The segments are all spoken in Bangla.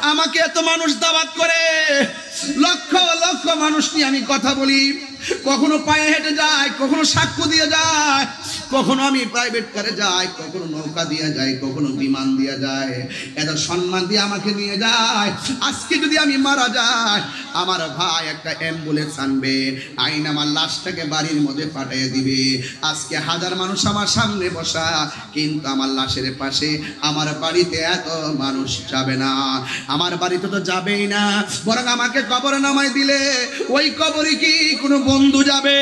আমাকে এত মানুষ দাওয়াত করে, লক্ষ লক্ষ মানুষ নিয়ে আমি কথা বলি, কখনো পায়ে হেঁটে যায়, কখনো সাক্ষ্য দিয়ে যায়, কখনো আমি প্রাইভেট কারে যাই, কখনো নৌকা দিয়ে যাই, কখনো বিমান দিয়ে যায়, এত সম্মান দিয়ে আমাকে নিয়ে যায়। আজকে যদি আমি মারা যাই, আমার ভাই একটা অ্যাম্বুলেন্স আনবে, আইন আমার লাশটাকে বাড়ির মধ্যে পাঠিয়ে দিবে। আজকে হাজার মানুষ আমার সামনে বসা, কিন্তু আমার লাশের পাশে আমার বাড়িতে এত মানুষ যাবে না, আমার বাড়িতে তো যাবেই না, বরং আমাকে কবরে নামাই দিলে ওই কবরে কি কোনো বন্ধু যাবে?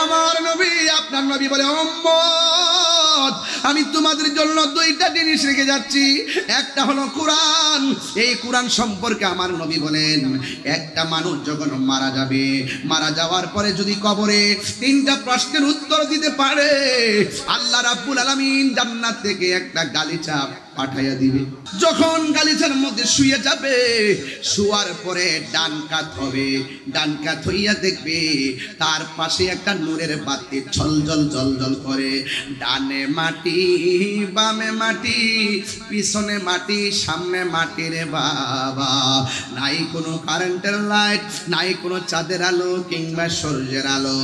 আমার নবী, আপনার নবী বলে, উম্মত আমি তোমাদের জন্য দুইটা জিনিস রেখে যাচ্ছি, একটা হলো কোরআন। এই কোরআন সম্পর্কে আমার নবী বলেন, একটা মানুষ যখন মারা যাবে, মারা যাওয়ার পরে যদি কবরে তিনটা প্রশ্নের উত্তর দিতে পারে, আল্লাহ রাব্বুল আলামিন জান্নাত থেকে একটা গালিচা পাঠাইয়া দিবে। যখন গালিচার মধ্যে শুয়ে যাবে, শুয়ার পরে ডান কাত হবে, ডান কাত হইয়া দেখবে তার পাশে একটা নূরের বাতি ঝলঝল ঝলঝল করে, ডানে মাটি বামে মাটি, পিছনে মাটি সামনে মাটি রে বাবা। নাই কোনো কারেন্টের লাইট, নাই কোনো চাঁদের আলো কিংবা সূর্যের আলো,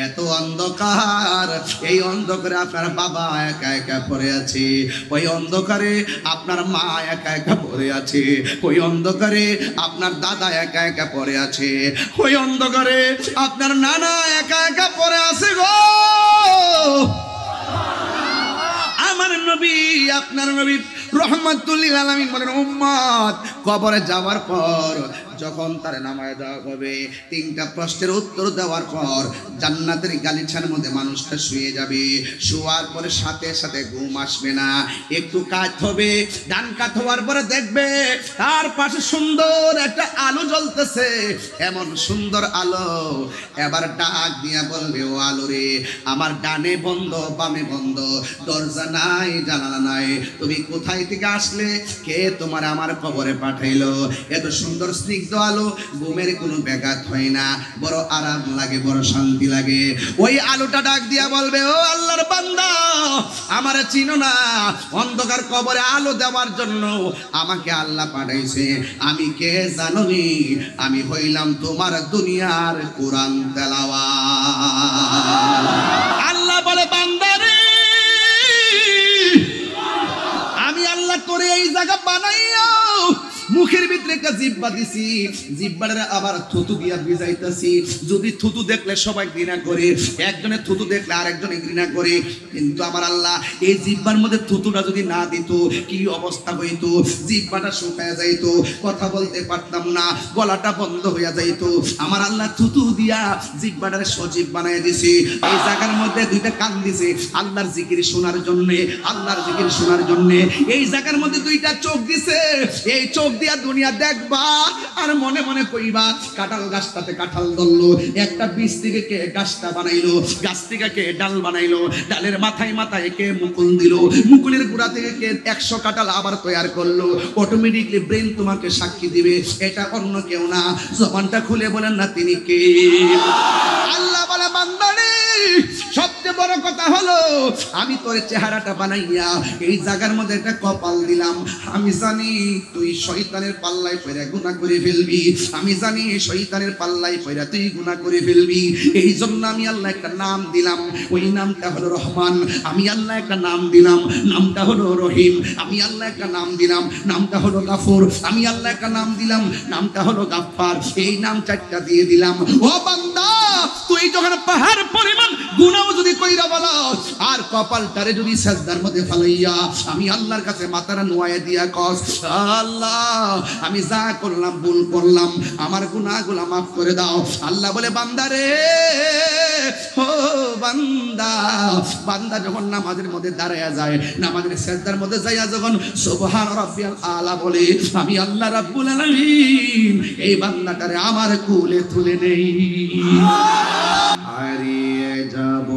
এত অন্ধকার। এই অন্ধকারে আপনার বাবা একা একা পড়ে আছে, ওই অন্ধকারে আপনার মা একা একা পড়ে আছে, ওই অন্ধকারে আপনার দাদা একা একা পড়ে আছে, ওই অন্ধকারে আপনার নানা একা একা পড়ে আছে গো। আমার নবী, আপনার নবী রহমাতুল লিল আলামিন বলেন, উম্মত কবরে যাওয়ার পর যখন তার নামায় দেওয়া হবে, তিনটা প্রশ্নের উত্তর দেওয়ার পর জান্নাতের গালিচার মধ্যে মানুষটা শুয়ে যাবে। শোয়ার পরে সাথে সাথে ঘুম আসবে না, একটু কাত হবে, ডান কাত হওয়ার পরে দেখবে তার পাশে সুন্দর একটা আলো জ্বলতেছে, এমন সুন্দর আলো। এবার ডাক দিয়া বলবে, ও আলো রে, আমার ডানে বন্ধ বামে বন্ধ, দরজা নাই জানালা নাই, তুমি কোথায় থেকে আসলে, কে তোমার আমার কবরে পাঠাইলো? এত সুন্দর স্নিগ্ধ আলো, ঘুমের কোনো ব্যাঘাত হয় না, বড় আরাম লাগে, বড় শান্তি লাগে। ওই আলোটা ডাক দিয়া বলবে, ও আল্লাহর বান্দা, আমারে চিনো না? অন্ধকার কবরে আলো দেওয়ার জন্য আমাকে আল্লাহ পাঠাইছে। আমি কে জানোনি? আমি হইলাম তোমার দুনিয়ার কোরআন তেলাওয়াত। আল্লাহ বলে, বান্দা রে, আমি আল্লাহ তোরে এই জায়গা বানাইয়া মুখের ভিতরে একটা জিহ্বা দিছি, জিহ্বাটা আবার থুতু দিয়া ভিজাইতাছি। যদি থুতু দেখলে সবাই ঘৃণা করে, একজনে থুতু দেখলে আরেকজনে ঘৃণা করে, কিন্তু আমার আল্লাহ এই জিহ্বার মধ্যে থুতুটা যদি না দিত, কি অবস্থা হইতো? জিহ্বাটা শুকায় যাইতো, কথা বলতে পারতাম না, গলাটা বন্ধ হইয়া যাইতো। আমার আল্লাহ থুতু দিয়া জিহ্বাটারে সজীব বানায় দিছে। এই জায়গার মধ্যে দুইটা কান দিছে আল্লাহর জিকির শোনার জন্য, আল্লাহর জিকির শোনার জন্য। এই জায়গার মধ্যে দুইটা চোখ দিছে, এই চোখ দিয়া দুনিয়া দেখবা আর মনে মনে কইবা, কাঁঠাল গাছটাতে কাঁঠাল ধরলো, একটা বীজ থেকে কে গাছটা বানাইলো, গাছ থেকে কে ডাল বানাইলো, ডালের মাথায় মাথায় কে মুকুল দিল, মুকুলের গোড়া থেকে কে 100 কাঁঠাল আবার তৈরি করলো। অটোমেটিকলি ব্রেন তোমাকে সাক্ষী দিবে, এটা অন্য কেউ না। জবানটা খুলে বলেন না, তিনি কে? আল্লাহ বলে, বান্দারে, সবচেয়ে বড় কথা হলো আমি তোর চেহারাটা বানাইয়া এই জায়গার মধ্যে একটা কপাল দিলাম। আমি জানি তুই শয়তানের পাল্লায় পড়ে গুনাহ করে ফেলবি, আমি জানি শয়তানের পাল্লায় পড়ে তুই গুনাহ করে ফেলবি। এই জন্য আমি আল্লাহ একটা নাম দিলাম, ওই নামটা হলো রহমান। আমি আল্লাহ একটা নাম দিলাম, নামটা হলো রহিম। আমি আল্লাহ একটা নাম দিলাম, নামটা হলো গাফুর। আমি আল্লাহ একটা নাম দিলাম, নামটা হলো গাফফার। এই নাম চারটা দিয়ে দিলাম। ও বান্দা, তুই যখন পাহাড় পরিমাণ গুনাহ যদি কইরা বলস, আর কপালটারে যদি সিজদার মধ্যে ফালাইয়া আমি আল্লাহর কাছে মাথাটা নোয়া দিয়া কস, আল্লাহ আমি যা করলাম ভুল করলাম, আমার গুনাহগুলো মাফ করে দাও। আল্লাহ বলে, বান্দা রে, ও বান্দা, বান্দা যখন নামাজের মধ্যে দাঁড়ায়া যায়, নামাজের সিজদার মধ্যে যাইয়া যখন সুবহান রাব্বিয়াল আলা বলে, আমি আল্লাহ রাব্বুল আলামিন এই বান্দাটারে আমার কোলে তুলে নেই। হারিয়ে যাব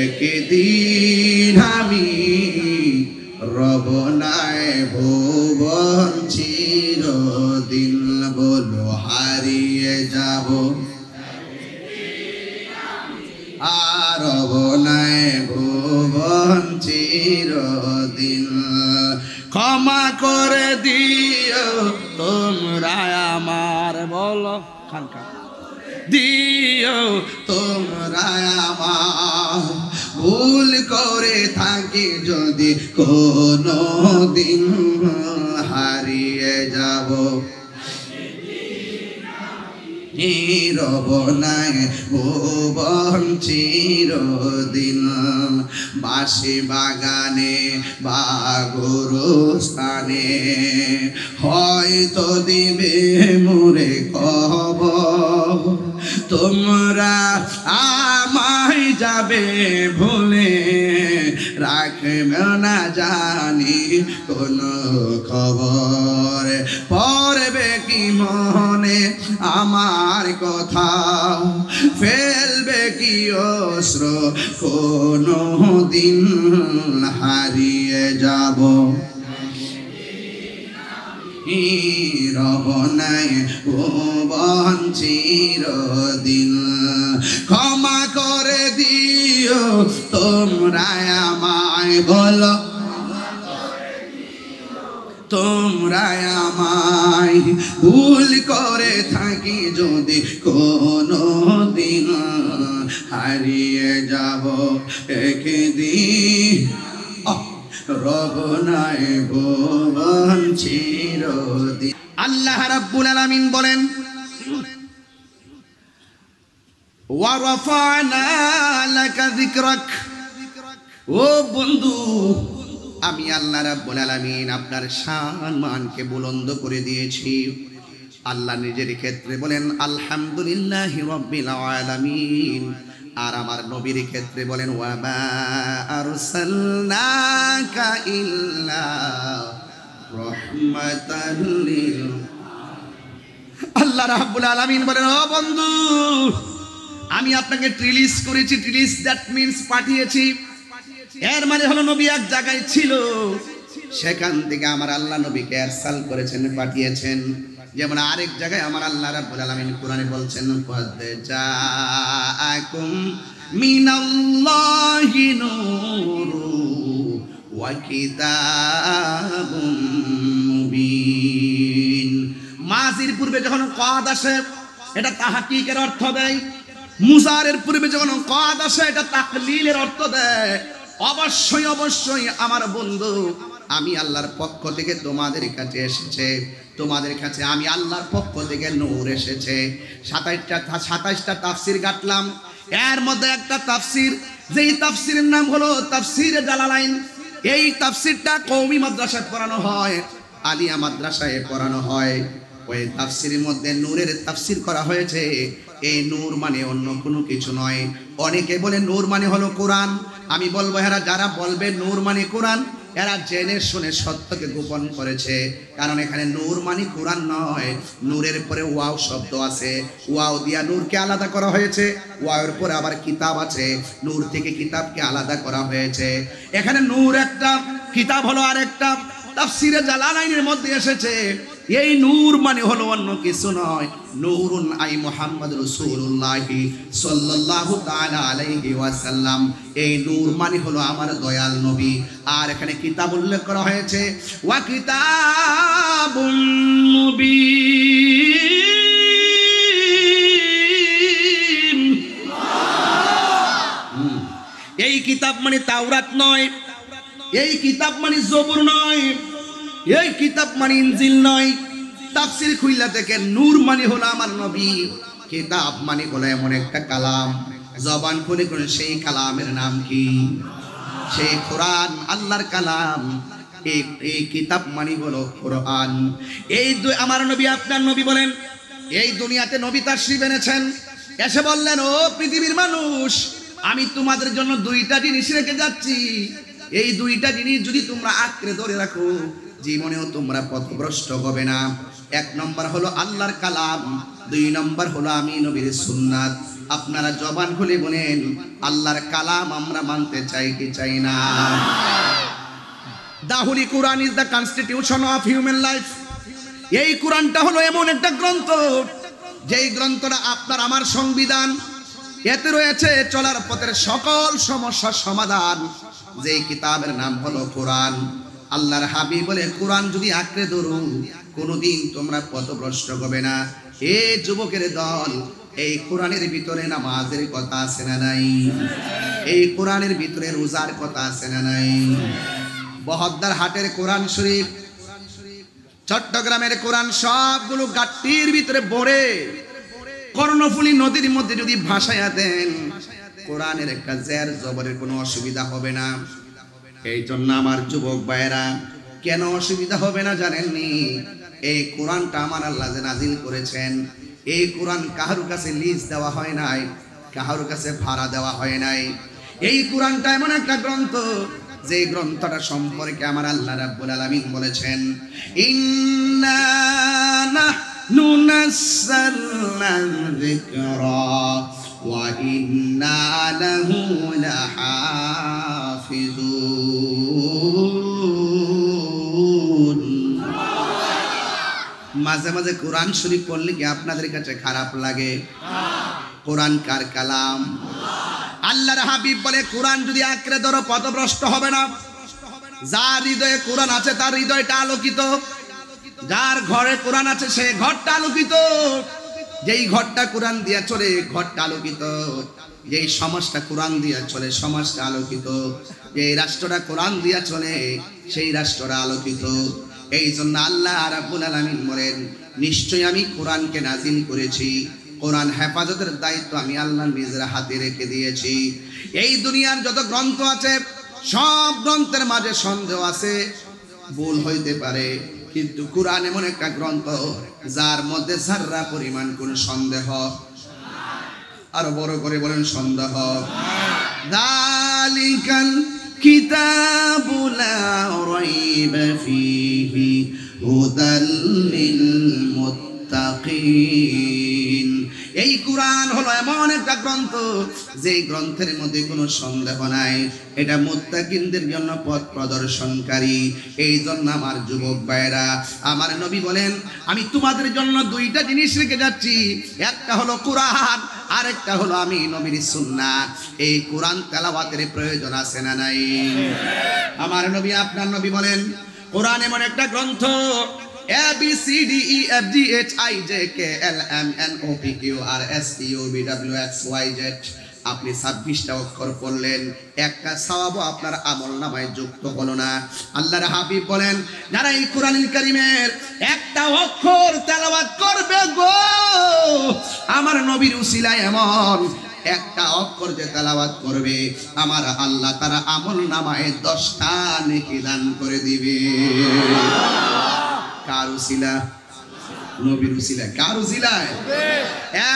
একদিন আমি, রব নাই ভুবন চিরদিন, বলো হারিয়ে যাব আর রব নাই ভুবন চিরদিন। ক্ষমা ক্ষমা করে দিও তোমরা আমার, বলো খান খান, দিও তোমরা আমার, ভুল করে থাকি যদি কোনো দিন হারিয়ে যাব, নীরব নাই ভুবন চিরদিন, বাঁশি বাগানে বা গোরস্থানে হয়তো দিবে মোরে কবর, তোমরা আমায় যাবে ভুলে, রাখবে না জানি কোনো খবর, পড়বে কি মনে আমার কথা, ফেলবে কি অস্ত্র কোনো দিন হারিয়ে যাব, রবনায় ভুবন চিরদিন, ক্ষমা করে দিও তোমরা আমায়, বলো তোমরা আমায়, ভুল করে থাকি যদি কোনো দিন হারিয়ে যাব একদিন, রবনায় ভুবন চিরদিন। আল্লাহ রাব্বুল আলামিন বলেন ওয়া রাফা'না লাকা যিকরাক, ও বন্ধু আমি আল্লাহ রাব্বুল আলামিন আপনার সম্মানকে বুলন্দ করে দিয়েছি। আল্লাহ নিজের ক্ষেত্রে বলেন আলহামদুলিল্লাহি রাব্বিল আলামিন, আর আমার নবীর ক্ষেত্রে বলেন ওয়া মা আরসালনাকা ইল্লা রাহমাতাল লিল, আল্লাহ রাব্বুল আলামিন বলেন ও বন্ধু আমি আপনাকে রিলিজ করেছি, রিলিজ দ্যাট মিন্স পাঠিয়েছি, এর মানে হলো নবী এক জায়গায় ছিল, সেখান থেকে আমার আল্লাহ নবীকে ইরসাল করেছেন, পাঠিয়েছেন। যেমন আরেক জায়গায় আমার আল্লাহ রাব্বুল আলামিন কোরআনে বলছেন ক্বাদ জাআকুম মিনাল্লাহি নূরু ওয়া কিতাবুম মুবিন। মাজির পূর্বে যখন ক্বাদ আসে এটা তাহকিকের অর্থ দেয়, মুজারের পূর্বে যখন ক্বাদ আসে এটা তাকলিলের অর্থ দেয়। অবশ্যই অবশ্যই আমার বন্ধু আমি আল্লাহর পক্ষ থেকে তোমাদের কাছে এসেছে, তোমাদের কাছে আমি আল্লাহর পক্ষ থেকে নূর এসেছে। 27টা তাফসির গাটলাম, এর মধ্যে একটা তাফসির যেই তাফসিরের নাম হলো তাফসিরে জালালাইন। এই তাফসিরটা কওমি মাদ্রাসায় পড়ানো হয়, আলিয়া মাদ্রাসায় পড়ানো হয়। ওই তাফসিরের মধ্যে নূরের তাফসির করা হয়েছে। এই নূর মানে অন্য কোনো কিছু নয়। অনেকে বলে নূর মানে হলো কোরআন। আমি বলবো এরা যারা বলবে নূর মানে কোরআন এরা জেনে শুনে সত্যকে গোপন করেছে। কারণ এখানে নূর মানে কোরআন নয়, নূরের পরে ওয়াও শব্দ আছে, ওয়াও দিয়া নূরকে আলাদা করা হয়েছে, ওয়াওয়ের পরে আবার কিতাব আছে, নূর থেকে কিতাবকে আলাদা করা হয়েছে। এখানে নূর একটা, কিতাব হলো আরেকটা। তাফসিরে জালালাইনের মধ্যে এসেছে এই নূর মানে হলো অন্য কিছু নয়, নূরুন আই মুহাম্মদ রাসূলুল্লাহি সাল্লাল্লাহু তাআলা আলাইহি ওয়াসাল্লাম। এই নূর মানে হলো আমার দয়াল নবী। আর এখানে কিতাব উল্লেখ করা হয়েছে, ওয়া কিতাবুম মুবিন। এই কিতাব মানে তাওরাত নয়, এই কিতাব মানে জবুর নয়, এই কিতাব মানে ইনজিল নয়। তাফসীর খুইলা দেখেন, নূর মানে হলো আমার নবী, কিতাব মানে হলো এমন একটা কালাম, জবান খুলে কোন সেই কালামের নাম কি? সেই কোরআন, আল্লাহর কালাম। এই কিতাব মানে হলো কোরআন। এই আমার নবী, আপনার নবী বলেন এই দুনিয়াতে নবী তাশরীফ এনেছেন, এসে বললেন ও পৃথিবীর মানুষ আমি তোমাদের জন্য দুইটা জিনিস রেখে যাচ্ছি। এই দুইটা জিনিস যদি তোমরা আঁকড়ে ধরে রাখো জীবনেও তোমরা পথভ্রষ্ট হবে না। এক নম্বর হলো আল্লাহর কালাম, দুই নম্বর হলো আমি নবীর সুন্নাত। আপনারা জবান খুলে বলেন আল্লাহর কালাম আমরা মানতে চাই কি চাই না? The Holy Quran is the constitution of human life. এই কোরআনটা হলো এমন একটা গ্রন্থ, যেই গ্রন্থটা আপনার আমার সংবিধান। এতে রয়েছে চলার পথের সকল সমস্যার সমাধান। যেই কিতাবের নাম হলো কোরআন। আল্লাহর হাবিব বলে কোরআন যদি আঁকড়ে ধরো কোনোদিন তোমরা পথভ্রষ্ট হবে না। এ যুবকের দল, এই কোরআনের ভিতরে নামাজের কথা আছে না নাই? এই কোরআনের ভিতরে রোজার কথা আছে না নাই? বহদ্দার হাটের কোরআন শরীফ, চট্টগ্রামের কোরআন সবগুলো গাট্টির ভিতরে ভরে কর্ণফুলী নদীর মধ্যে যদি ভাসাইয়া দেন, কোরআনের একটা জের জবরের কোনো অসুবিধা হবে না। এই জন্য আমার যুবক ভাইয়েরা, কেন অসুবিধা হবে না জানেননি? এই কোরআনটা আমার আল্লাহ যে নাজিল করেছেন, এই কোরআন কাহারো কাছে লিজ দেওয়া হয় নাই, কাহারো কাছে ভাড়া দেওয়া হয় নাই। এই কোরআনটা এমন একটা গ্রন্থ, যে গ্রন্থটা সম্পর্কে আমার আল্লাহ রাব্বুল আলামিন বলেছেন, ইন্না নাহনু নাযালনা যিকরা ওয়া ইন্না লাহু লাহাফিজুন। মাঝে মাঝে কোরআন শরীফ পড়লে কি আপনাদের কাছে খারাপ লাগে? কোরআন কার কালাম? আল্লাহর হাবিব বলে কোরআন যদি আঁকড়ে ধরো পথভ্রষ্ট হবে না। যার হৃদয়ে কোরআন আছে তার হৃদয়টা আলোকিত, যার ঘরে কোরআন আছে সে ঘরটা আলোকিত। যেই ঘরটা কোরআন দিয়া চলে ঘরটা আলোকিত, যেই সমাজটা কোরআন দিয়া চলে সমাজটা আলোকিত, যেই রাষ্ট্রটা কোরআন দিয়া চলে সেই রাষ্ট্রটা আলোকিত। এই জন্য আল্লাহ রাব্বুল আলামিন বলেন, নিশ্চয়ই আমি কোরআনকে নাজিল করেছি, কোরআন হেফাজতের দায়িত্ব আমি আল্লাহ নিজের হাতে রেখে দিয়েছি। এই দুনিয়ার যত গ্রন্থ আছে সব গ্রন্থের মাঝে সন্দেহ আছে, ভুল হইতে পারে, কিন্তু কোরআন এমন একটা গ্রন্থ যার মধ্যে যাররা পরিমাণ কোন সন্দেহ, আরো বড় করে বলেন সন্দেহ। যালিকাল কিতাবু লা রাইবা ফীহি হুদাল লিল মুত্তাকিন। এই কোরআন হলো এমন একটা গ্রন্থ যে গ্রন্থের মধ্যে কোনো সন্দেহ নাই, এটা মুত্তাকিনদের জন্য পথ প্রদর্শনকারী। এই জন্য আমার যুবক ভাইরা, আমার নবী বলেন, আমি তোমাদের জন্য দুইটা জিনিস রেখে যাচ্ছি, একটা হলো কোরআন, আরেকটা হলো আমি নবীর সুন্নাহ। এই কোরআন তেলাওয়াতের প্রয়োজন আছে না নাই? আমার নবী, আপনার নবী বলেন, কোরআন এমন একটা গ্রন্থ, ABCDEFGHIJKLMNOPQRSTUVWXYZ, আপনি 26টা অক্ষর পড়লেন, একটা সওয়াবও আপনার আমলনামায় যুক্ত হলো না। আল্লাহর হাবিব বলেন, যারা এই কোরআনুল কারীমের একটা অক্ষর তেলাওয়াত করবে গো, আমার নবীর উসিলায় এমন একটা অক্ষর যে তেলাওয়াত করবে, আমার আল্লাহ তার আমলনামায় 10টা নেকি দান করে দিবে। কার উসিলা? নবীর উসিলা। কার উসিলায়?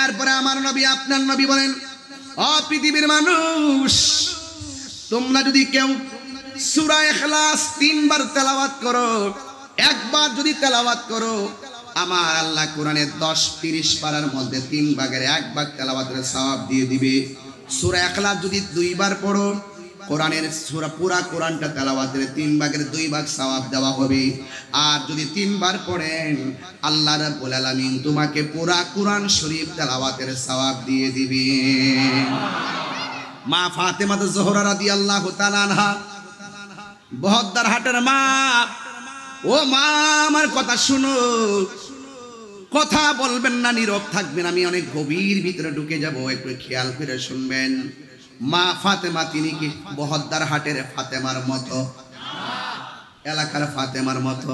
এরপরে আমার নবী, আপনার নবী বলেন, ও পৃথিবীর মানুষ, তোমরা যদি কেউ সূরা ইখলাস 3 বার তেলাওয়াত করো, একবার যদি তেলাওয়াত করো, আমার আল্লাহ কোরআনের 10-30 পারার মধ্যে 3 ভাগের 1 ভাগ তেলাওয়াতের সওয়াব দিয়ে দিবে। সূরা ইখলাস যদি 2 বার পড়ো, কোরআনের সূরা পুরা কোরআনটা তেলাওয়াতের 3 ভাগের 2 ভাগ সওয়াব দেওয়া হবে। আর যদি 3 বার পড়েন, আল্লাহ রাব্বুল আলামিন তোমাকে পুরা কোরআন শরীফ তেলাওয়াতের সওয়াব দিয়ে দিবে। মা ফাতেমা জোহরা রাদিয়াল্লাহু তাআলা আনহা, বহদ্দার হাটের মা, ও মা আমার কথা শুনো, কথা বলবেন না, নীরব থাকবেন, আমি অনেক গভীর ভিতরে ঢুকে যাব, একটু খেয়াল করে শুনবেন। মা ফাতেমা তিনি কি বহদ্দার হাটের ফাতেমার মতো? এলাকার ফাতেমার মতো?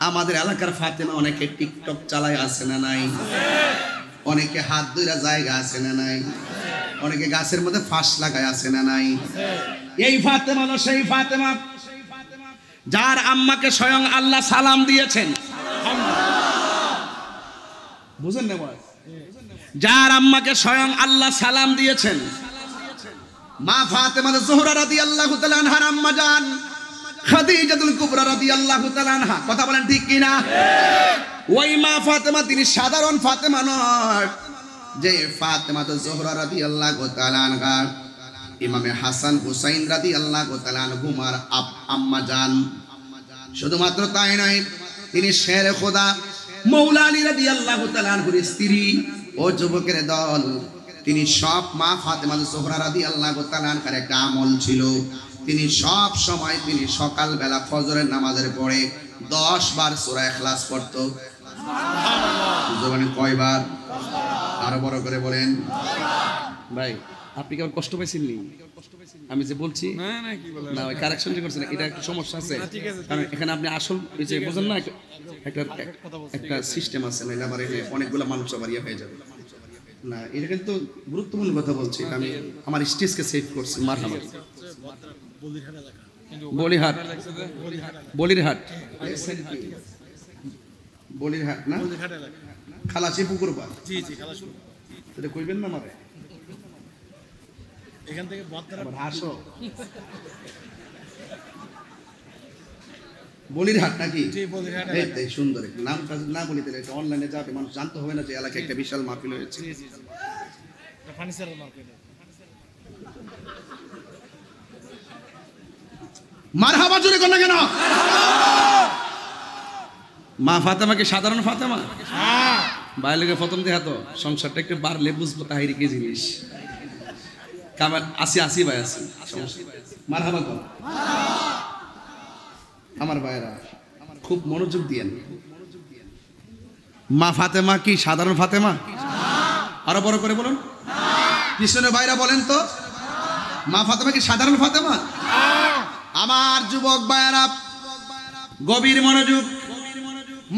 আমাদের এলাকার ফাতেমা অনেকে টিকটক চালায়, আছে না নাই? অনেকে হাত ধইরা জায়গা আছে না নাই? অনেকে গাছের মধ্যে ফাঁস লাগায়, আছে না নাই? এই ফাতেমা হলো সেই ফাতেমা যার আম্মাকে স্বয়ং আল্লাহ সালাম দিয়েছেন। বুঝেন না? যার আম্মাকে স্বয়ং আল্লাহ সালাম দিয়েছেন, মা ফাতেমা জোহরা রাদিয়াল্লাহু তাআলা আনহার আম্মা জান খাদিজাতুল কুবরা রাদিয়াল্লাহু তাআলা আনহা। কথা বলেন ঠিক কি না? ওই মা ফাতেমা তিনি সাধারণ ফাতেমা নয়, যে ফাতেমা জোহরা রাদিয়াল্লাহু তাআলা আনহা ইমামে হাসান হুসাইন রাদিয়াল্লাহু তাআলা আনহুমার আম্মা জান। শুধুমাত্র তাই নয়, তিনি শের খোদা মৌলা আলী রাদিয়াল্লাহু তাআলা আনহুর স্ত্রী। ও যুবকের দল, তিনি সব মা ফাতেমা জোহরা রাদিয়াল্লাহু তাআলা আনহার একটা আমল ছিল, তিনি সব সময় তিনি সকাল বেলা ফজরের নামাজের পরে 10 বার সূরা ইখলাস পড়তো। সুবহানাল্লাহ। কয়বার? আরো বড় করে বলেন। ভাই আপনি কেমন কষ্ট পাইছেন নি? আমি যে বলছি না ওই কারেকশন যে করছেন এটা একটু সমস্যা আছে, কারণ এখানে আপনি আসল যে বোঝেন না একটা সিস্টেম আছে, নাহলে আমার অনেকগুলো মানুষ আবার ইয়ে হয়ে যাবে না। এটা কিন্তু গুরুত্বপূর্ণ কথা বলছি, আমি আমার স্টেজকে সেভ করছি। মারহামা। বলিরহাট, বলিরহাট, বলিরহাট না খালাসি পুকুর পার। জি জি খালাসি। এটা কইবেন না মারে এখান থেকে আসো। বলিরহাট নাকি? এই সুন্দর নাম না বলি তাহলে এটা অনলাইনে যাবে, মানুষ জানতে হবে না যে এলাকায় একটা বিশাল মাহফিল হয়েছে। মারহাবা জোরে কোন না কেন? মা ফাতেমা কি সাধারণ ফাতেমা? বাইরে প্রথম দেখা তো সংসারটা একটু বাড়লে বুঝবো তাহিরি কি জিনিস। কামাল আসি আসি ভাই আসি মারহাবা কর। আমার ভাইরা খুব মনোযোগ দিয়েন। মা ফাতেমা কি সাধারণ ফাতেমা? আরো বড় করে বলুন। কৃষ্ণের ভাইরা বলেন তো, মা ফাতেমা কি সাধারণ ফাতেমা? আমার যুবক ভাইরা গভীর মনোযোগ।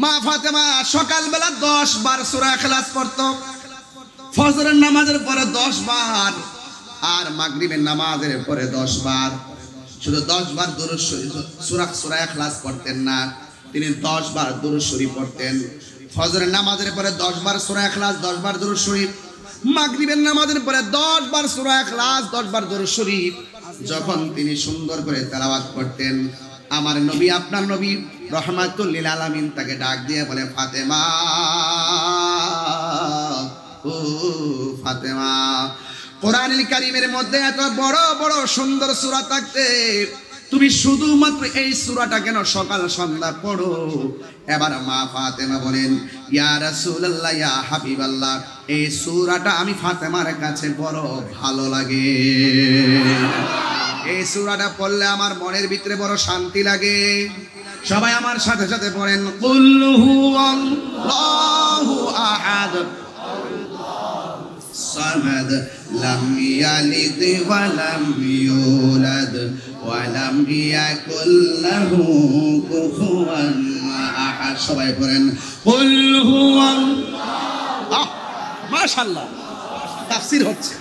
মা ফাতেমা সকালবেলা 10 বার সূরা ইখলাস পড়তো, ফজরের নামাজের পরে 10 বার, আর মাগরিবের নামাজের পরে 10 বার। শুধু 10 বার দুরূদ শরীফ সূরা ইখলাস পড়তেন না, তিনি 10 বার দুরূদ শরীফ পড়তেন। ফজরের নামাজের পরে 10 বার সূরা ইখলাস, 10 বার দুরূদ শরীফ। মাগরিবের নামাজের পরে 10 বার সূরা ইখলাস, 10 বার দুরূদ শরীফ। যখন তিনি সুন্দর করে তেলাওয়াত করতেন, আমার নবী আপনার নবী রহমাতুল লিল আলামিন তাকে ডাক দিয়ে বলে, ফাতেমা ও ফাতেমা, কোরআনুল কারীমের মধ্যে এত বড় বড় সুন্দর সূরা থাকতে তুমি শুধুমাত্র এই সূরাটা কেন সকাল সন্ধ্যা পড়ো? এবার মা ফাতেমা বলেন, ইয়া রাসূলুল্লাহ ইয়া হাবিবাল্লাহ, এই সূরাটা আমি ফাতেমার কাছে বড় ভালো লাগে। এই সূরাটা পড়লে আমার মনের ভিতরে বড় শান্তি লাগে। সবাই আমার সাথে সাথে পড়েন, কুল হুয়াল্লাহু আহাদ সামাদ লাম ইয়ালিদ ওয়া লাম ইউলাদ ওয়া লাম ইয়াকুল লাহু কুফুয়ান আহাদ। সবাই পড়েন কুল হুয়াল্লাহ। মাশাআল্লাহ, তাফসীর হচ্ছে।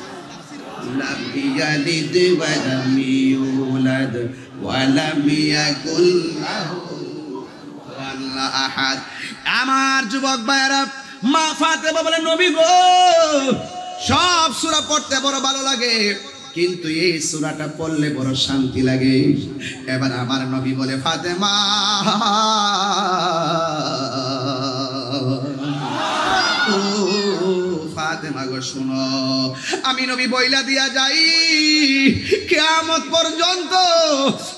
লাম ইয়ালিদ ওয়া লাম ইউলাদ ওয়া লাম ইয়াকুল লাহু কুফুয়ান আহাদ। আমার যুবক ভাইরা, মা ফাতেমা বলে, নবী গো, সব সূরা পড়তে বড় ভালো লাগে, কিন্তু এই সূরাটা পড়লে বড় শান্তি লাগে। এবার আমার নবী বলে, ফাতেমা ও ফাতেমা গো শোনো, আমি নবী বইলা দিয়া যাই, কিয়ামত পর্যন্ত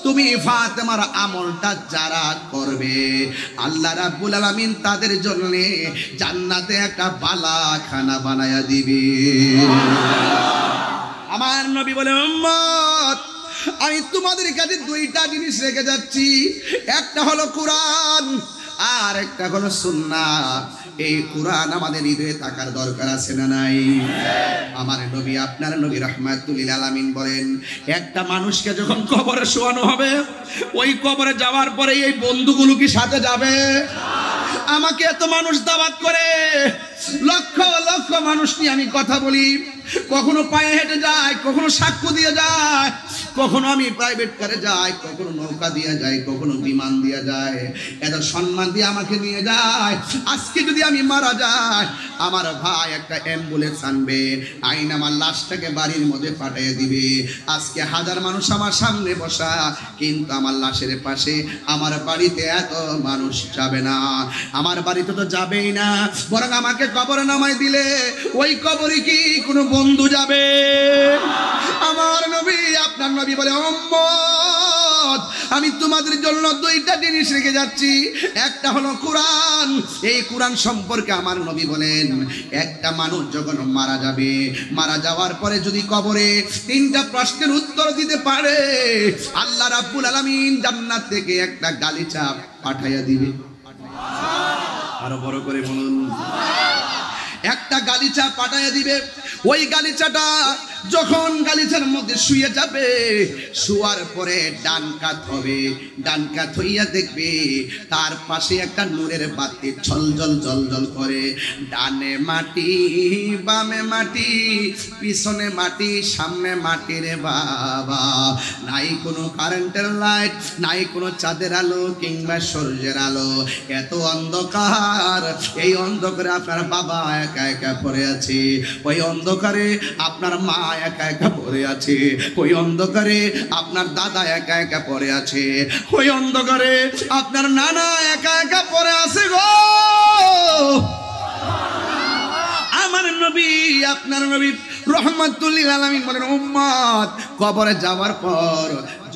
তুমি ফাতেমার আমলটা যারা করবে, আল্লাহ রাব্বুল আলামিন তাদের জন্য জান্নাতে একটা বালাখানা বানায়া দিবে। আমার নবী বলে, উম্মত, আমি তোমাদের কাছে দুইটা জিনিস রেখে যাচ্ছি, একটা হলো কোরআন আর একটা হলো সুন্নাহ। এই কোরআন আমাদের হৃদয়ে থাকার দরকার আছে না নাই? আমার নবী আপনার নবী রাহমাতুল লিল আলামিন বলেন, একটা মানুষকে যখন কবরে শোয়ানো হবে, ওই কবরে যাওয়ার পরে এই বন্ধুগুলো কি সাথে যাবে? আমাকে এত মানুষ দাওয়াত করে, লক্ষ লক্ষ মানুষ নিয়ে আমি কথা বলি, কখনো পায়ে হেঁটে যায়, কখনো সাক্ষ্য দিয়ে যায়, কখনো আমি প্রাইভেট কারে যাই, কখনো নৌকা দিয়ে যায়, কখনো বিমান দিয়ে যায়, এত সম্মান দিয়ে আমাকে নিয়ে যায়। আজকে যদি আমি মারা যাই, আমার ভাই একটা অ্যাম্বুলেন্স আনবে, আইন আমার লাশটাকে বাড়ির মধ্যে পাঠিয়ে দিবে। আজকে হাজার মানুষ আমার সামনে বসা, কিন্তু আমার লাশের পাশে আমার বাড়িতে এত মানুষ যাবে না, আমার বাড়িতে তো যাবেই না, বরং আমাকে কবরে নামাই দিলে ওই কবরে কি কোনো বন্ধু যাবে? আমার নবী আপনার নবী বলে, উম্মত, উম্মত, আমি তোমাদের জন্য দুইটা জিনিস রেখে যাচ্ছি। একটা হলো কোরআন। এই কোরআন সম্পর্কে আমার নবী বলেন, একটা মানুষ যখন মারা যাবে, মারা যাওয়ার পরে যদি কবরে তিনটা প্রশ্নের উত্তর দিতে পারে, আল্লাহ রাব্বুল আলামিন জান্নাত থেকে একটা গালিচা পাঠাইয়া দিবে। আরো বড় করে বলুন, একটা গালিচা পাঠাইয়া দিবে। ওই গালিচাটা যখন গালিচার মধ্যে শুয়ে যাবে, শুয়ার পরে ডান কাত হবে, ডান কাত হইয়া দেখবে তার পাশে একটা নূরের বাতি ঝলঝল ঝলঝল করে। ডানে মাটি, বামে মাটি, পিছনে মাটি, সামনে মাটি রে বাবা। নাই কোনো কারেন্টের লাইট, নাই কোনো চাঁদের আলো কিংবা সূর্যের আলো, এত অন্ধকার। এই অন্ধকারে আপনার বাবা একা একা পড়ে আছে, ওই অন্ধকারে আপনার মা একা একা পড়ে আছে, ওই অন্ধকারে আপনার দাদা একা একা পড়ে আছে, ওই অন্ধকারে আপনার নানা একা একা পড়ে আছে গো। আমার নবী, আপনার নবী রহমাতুল লিল আলামিন বলেন, উম্মত কবরে যাওয়ার পর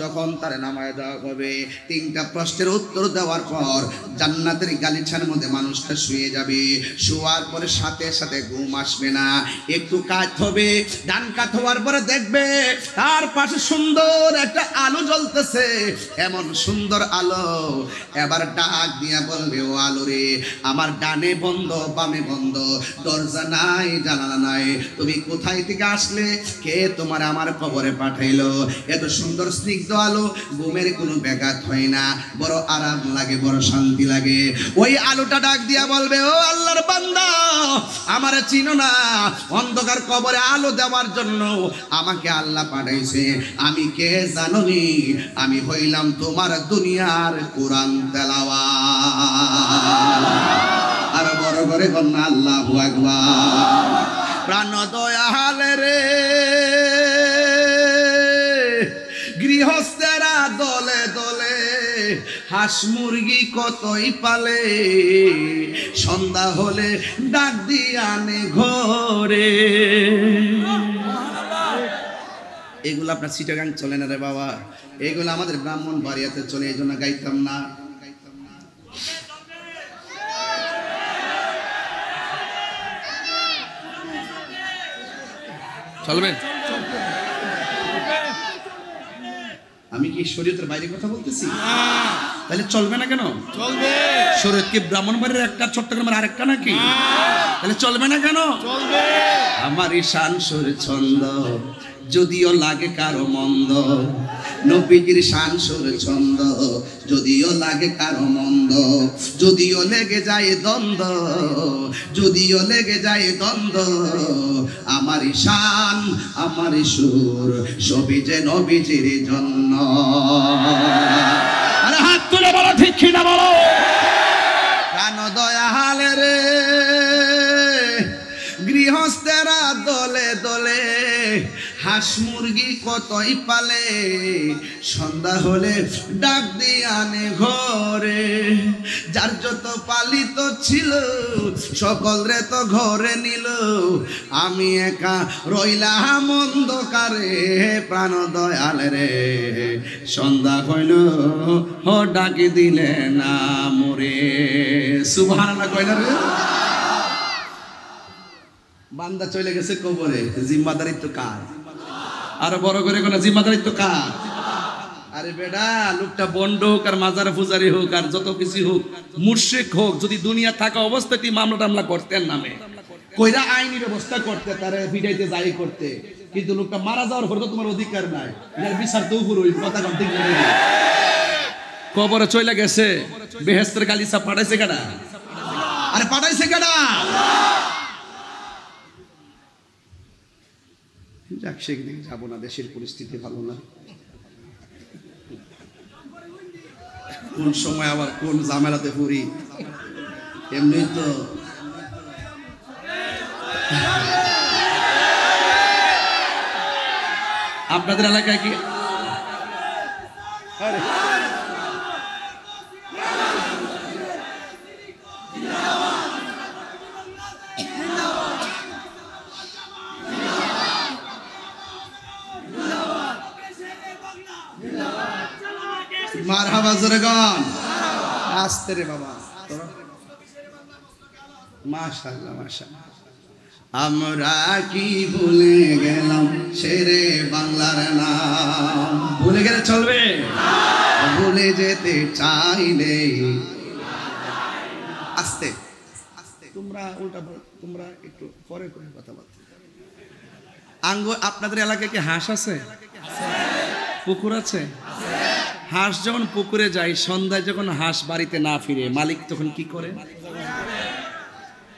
যখন তার নামায় দেওয়া হবে, তিনটা প্রশ্নের উত্তর দেওয়ার পর জান্নাতের গালিচার মধ্যে মানুষটা শুয়ে যাবে। শোয়ার পরে সাথে সাথে ঘুম আসবে না, একটু কাত হবে। ডান কাত হওয়ার পরে দেখবে তার পাশে সুন্দর একটা আলো জ্বলতেছে, এমন সুন্দর আলো। এবার ডাক দিয়া বলবে, ও আলো রে, আমার ডানে বন্ধ, বামে বন্ধ, দরজা নাই, জানালা নাই, তুমি কোথায় থেকে আসলে? কে তোমার আমার কবরে পাঠাইলো? এত সুন্দর স্নিগ্ধ আলো, ঘুমের কোনো ব্যাঘাত হয় না, বড় আরাম লাগে, বড় শান্তি লাগে। ওই আলোটা ডাক দিয়া বলবে, ও আল্লাহর বান্দা, আমারে চিনো না? অন্ধকার কবরে আলো দেওয়ার জন্য আমাকে আল্লাহ পাঠাইছে। আমি কে জানোনি? আমি হইলাম তোমার দুনিয়ার কোরআন তেলাওয়াত। আর বড় করে কন্যা আল্লাহু আকবার। প্রাণ দয়াল রে, গৃহস্থেরা দলে দলে হাঁস মুরগি কতই পালে, সন্ধ্যা হলে ডাক দিয়ে আনে ঘরে। এগুলো আপনার চিটাগাং চলে না রে বাবা, এগুলো আমাদের ব্রাহ্মণবাড়িয়াতে চলে, এই জন্য গাইতাম না। চলবে? আমি কি শরীয়তের বাইরে কথা বলতেছি? তাহলে চলবে না কেন? চলবে। শরীয়ত কি ব্রাহ্মণবাড়ির একটা চট্টগ্রামের আরেকটা নাকি? তাহলে চলবে না কেন? চলবে। আমার ঈশান সুর ছন্দ যদিও লাগে কারো মন্দ, নবীজির শান সুর ছন্দ যদিও লাগে কারো মন্দ, যদিও লেগে যায় দ্বন্দ্ব, যদিও লেগে যায় দ্বন্দ্ব, আমার শান আমার সুর সবই যে নবীজির জন্য। আরে হাত তুলে বলো ঠিক কি না বলো। প্রাণ দয়াল রে, গৃহস্থেরা দলে দলে হাঁস মুরগি কতই পালে, সন্ধ্যা হলে ডাক দিয়ে আনে ঘরে। যার যত পালিত ছিল সকল রে তো ঘরে নিল, আমি একা রইলাম অন্ধকারে। প্রাণ দয়াল রে, সন্ধ্যা হইল ও ডাকি দিলে না মোরে। সুবহানাল্লাহ কইলা রে। বান্দা চলে গেছে কবরে, জিম্মাদারিত্ব কার? আর বড় করে কোন জিম্মাদারিত্ব কার? আরে বেডা, লোকটা বন্ড হোক আর মাজার পূজারি হোক আর যত কিছু হোক, মুশরিক হোক, যদি দুনিয়া থাকা অবস্থাতে মামলা টামলা করতেন নামে কইরা আইনি ব্যবস্থা করতে, তারে ভিড়াইতে যাই করতে, কিন্তু লোকটা মারা যাওয়ার পর তো তোমার অধিকার নাই, এর বিচার তো উপর ওই কথা কম ঠিক নেই। কবরে চলে গেছে, বেহেশতের গালিচা পাঠাইছে কেডা? আরে পাঠাইছে কেডা? যাক, সেদিকে যাবো না, দেশের পরিস্থিতি ভালো না। কোন সময় আবার কোন ঝামেলাতে পড়ি, এমনি তো আপনাদের এলাকায় কি মারহাবা জোরে গান আস্তে রে বাবা মাশাআল্লাহ মাশাআল্লাহ আমরা কি ভুলে গেলাম শেরে বাংলার নাম ভুলে গেলে চলবে ভুলে যেতে চাইলে আস্তে আস্তে তোমরা উল্টা তোমরা একটু পরে করে কথা বলো আপনাদের এলাকায় কি হাঁস আছে পুকুর আছে হাঁস যখন পুকুরে যায় সন্ধ্যায় যখন হাঁস বাড়িতে না ফিরে মালিক তখন কি করে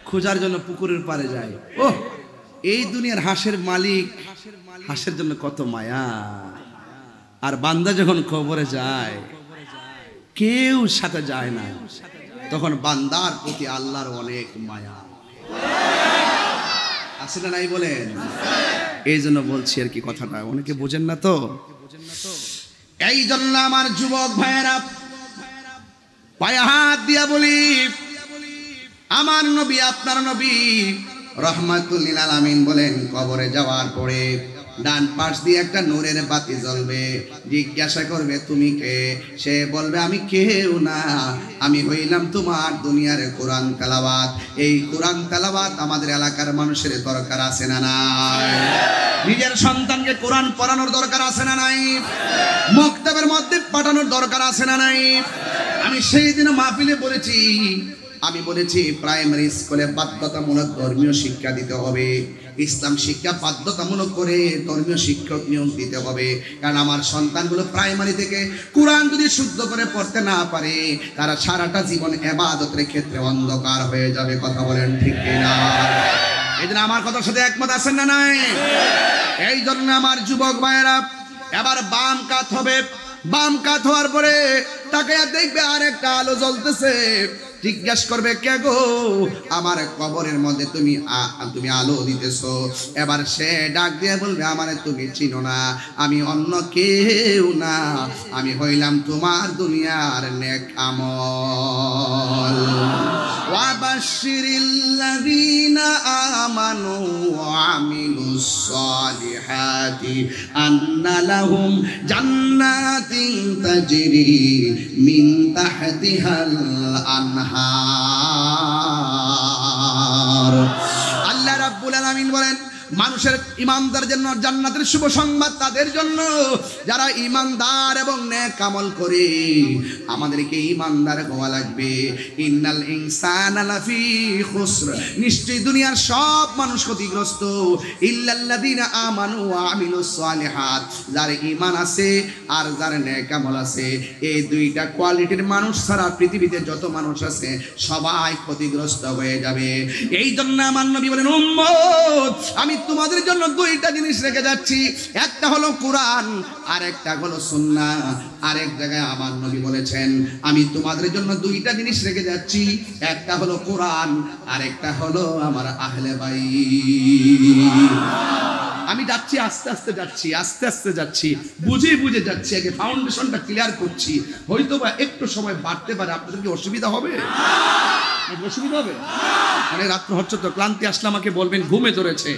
খোঁজার জন্য পুকুরের পাড়ে যায় ও এই দুনিয়ার হাঁসের মালিক হাঁসের জন্য কত মায়া আর বান্দা যখন কবরে যায় কেউ সাথে যায় না তখন বান্দার প্রতি আল্লাহর অনেক মায়া আছে না নাই বলেন এই জন্য বলছি আর কি কথাটা অনেকে বোঝেন না তো এই জন্য আমার যুবক ভাইয়েরা পায়ে হাত দিয়া বলি আমার নবী আপনার নবী রহমাতুল লিল আলামিন বলেন কবরে যাওয়ার পরে ডান পাশ দিয়ে একটা নূরের বাতি জ্বলবে জিজ্ঞাসা করবে তুমি কে সে বলবে আমি কেউ না আমি হইলাম তোমার দুনিয়ার কোরআন তেলাওয়াত এই কোরআন তেলাওয়াত আমাদের এলাকার মানুষের দরকার আছে না নাই নিজের সন্তানকে কোরআন পড়ানোর দরকার আছে না নাই মক্তবের মধ্যে পাঠানোর দরকার আছে না নাই আমি সেই দিন মাহফিলে বলেছি আমি বলেছি প্রাইমারি স্কুলে বাধ্যতামূলক ধর্মীয় শিক্ষা দিতে হবে ইসলাম শিক্ষা বাধ্যতামূলক করে ধর্মীয় শিক্ষক নিয়োগ দিতে হবে কারণ আমার সন্তানগুলো প্রাইমারি থেকে কোরআন যদি শুদ্ধ করে পড়তে না পারে তারা সারাটা জীবন ইবাদতের ক্ষেত্রে অন্ধকার হয়ে যাবে কথা বলেন ঠিক কিনা এই জন্য আমার কথার সাথে একমত আছেন না নাই এই জন্য আমার যুবক ভাইয়েরা এবার বাম কাত হবে বাম কাত হওয়ার পরে তাকে দেখবে আরেকটা আলো জ্বলতেছে জিজ্ঞাসা করবে কে গো আমার কবরের মধ্যে তুমি আলো দিতেছো এবার সে ডাক দিয়ে বলবে আমারে তুমি চিনো না আমি অন্য কেউ না আমি হইলাম তোমার দুনিয়ার নেক আমল ওয়াবাশশিরিল্লাযীনা আমানু ওয়া আমিলুস সালিহাতি আন্না লাহুম জান্নাতিন তাজরি মিন তাহতিহাল আনহার আল্লাহ রাব্বুল আলামিন বলেন মানুষের ইমানদার জন্য জান্নাতের শুভ সংবাদ তাদের জন্য যারা ইমানদার এবং নেক আমল করে আমাদেরকে ইমানদার হওয়া লাগবে ইন্নাল ইনসানা লাফি খুসর নিশ্চয়ই দুনিয়ার সব মানুষ ক্ষতিগ্রস্ত ইল্লাল্লাযীনা আমানু ওয়া আমিলুস সালিহাত যার ঈমান আছে আর যার নেক আমল আছে এই দুইটা কোয়ালিটির মানুষ ছাড়া পৃথিবীতে যত মানুষ আছে সবাই ক্ষতিগ্রস্ত হয়ে যাবে এই জন্য আমার নবী বলেন উম্মত আমি তোমাদের জন্য দুইটা জিনিস রেখে যাচ্ছি একটা হলো কোরআন আর একটা হলো সুন্নাহ আরেক জায়গায় আমার নবী বলেছেন আমি তোমাদের জন্য দুইটা জিনিস রেখে যাচ্ছি একটা হলো কোরআন আর একটা হলো আমার আহলে বাইত আমি যাচ্ছি আস্তে আস্তে যাচ্ছি বুঝে যাচ্ছি আগে ফাউন্ডেশনটা ক্লিয়ার করছি হয়তো বা একটু সময় বাড়তে পারে আপনাদের কি অসুবিধা হবে অসুবিধা হবে মানে রাত্র হচ্ছে তো ক্লান্তি আসলে আমাকে বলবেন ঘুমে ধরেছে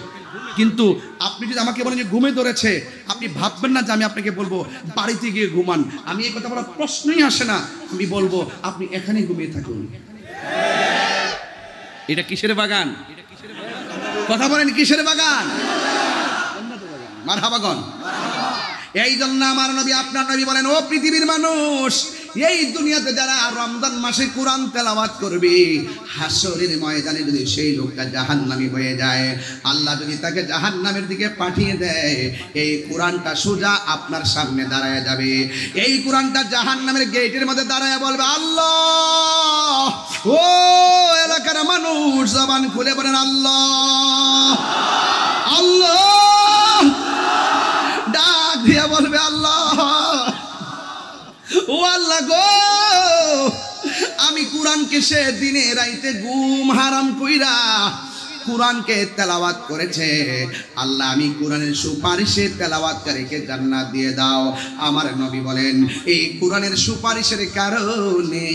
কিন্তু আপনি যদি আমাকে বলেন যে ঘুমে ধরেছে আপনি ভাববেন না যে আমি আপনাকে বলবো বাড়িতে গিয়ে ঘুমান আমি এই কথা বলার প্রশ্নই আসে না আমি বলবো আপনি এখানে ঘুমিয়ে থাকুন এটা কিসের বাগান কথা বলেন কিসের বাগান মারহাবাগন এই জন্য আমার নবী আপনার নবী বলেন ও পৃথিবীর মানুষ এই দুনিয়াতে যারা রমজান মাসে কোরআন তেলাওয়াত করবে হাসরের ময়দানে যদি সেই লোকটা জাহান্নামী হয়ে যায় আল্লাহ যদি তাকে জাহান্নামের দিকে পাঠিয়ে দেয় এই কোরআনটা সোজা আপনার সামনে দাঁড়ায় যাবে এই কোরআনটা জাহান্নামের গেটের মধ্যে দাঁড়ায় বলবে আল্লাহ ও এলাকার মানুষ জবান খুলে বলেন আল্লাহ আল্লাহ ডাক দিয়ে বলবে আল্লাহ ও আল্লাহ গো আমি কোরআনকে সে দিনে রাইতে ঘুম হারাম কইরা কোরআনকে তেলাওয়াত করেছে আল্লাহ আমি কোরআনের সুপারিশে তেলাওয়াতকারীকে জান্নাত দিয়ে দাও আমার নবী বলেন এই কোরআনের সুপারিশের কারণে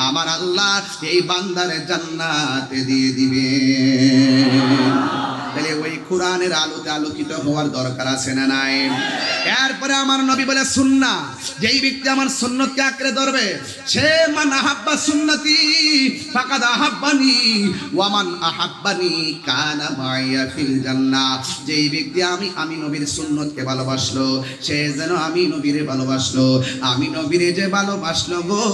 আমার আল্লাহ এই বান্দারে জান্নাতে দিয়ে দিবে তাহলে ওই কোরআনের আলোতে আলোকিত হওয়ার দরকার আছে না নাই? এরপরে আমার নবী বলে সুন্নাহ, যেই ব্যক্তি আমার সুন্নতকে আঁকড়ে ধরবে সে মান আহাব্বা সুন্নতি ফাকাদ আহাব্বানি ওয়া মান আহাব্বানি কানা মাইয়া ফিল জান্নাহ। যেই ব্যক্তি আমি নবীর সুন্নতকে ভালোবাসলো সে যেন আমি নবীরে ভালোবাসলো, আমি নবীরে যে ভালোবাসলো গো,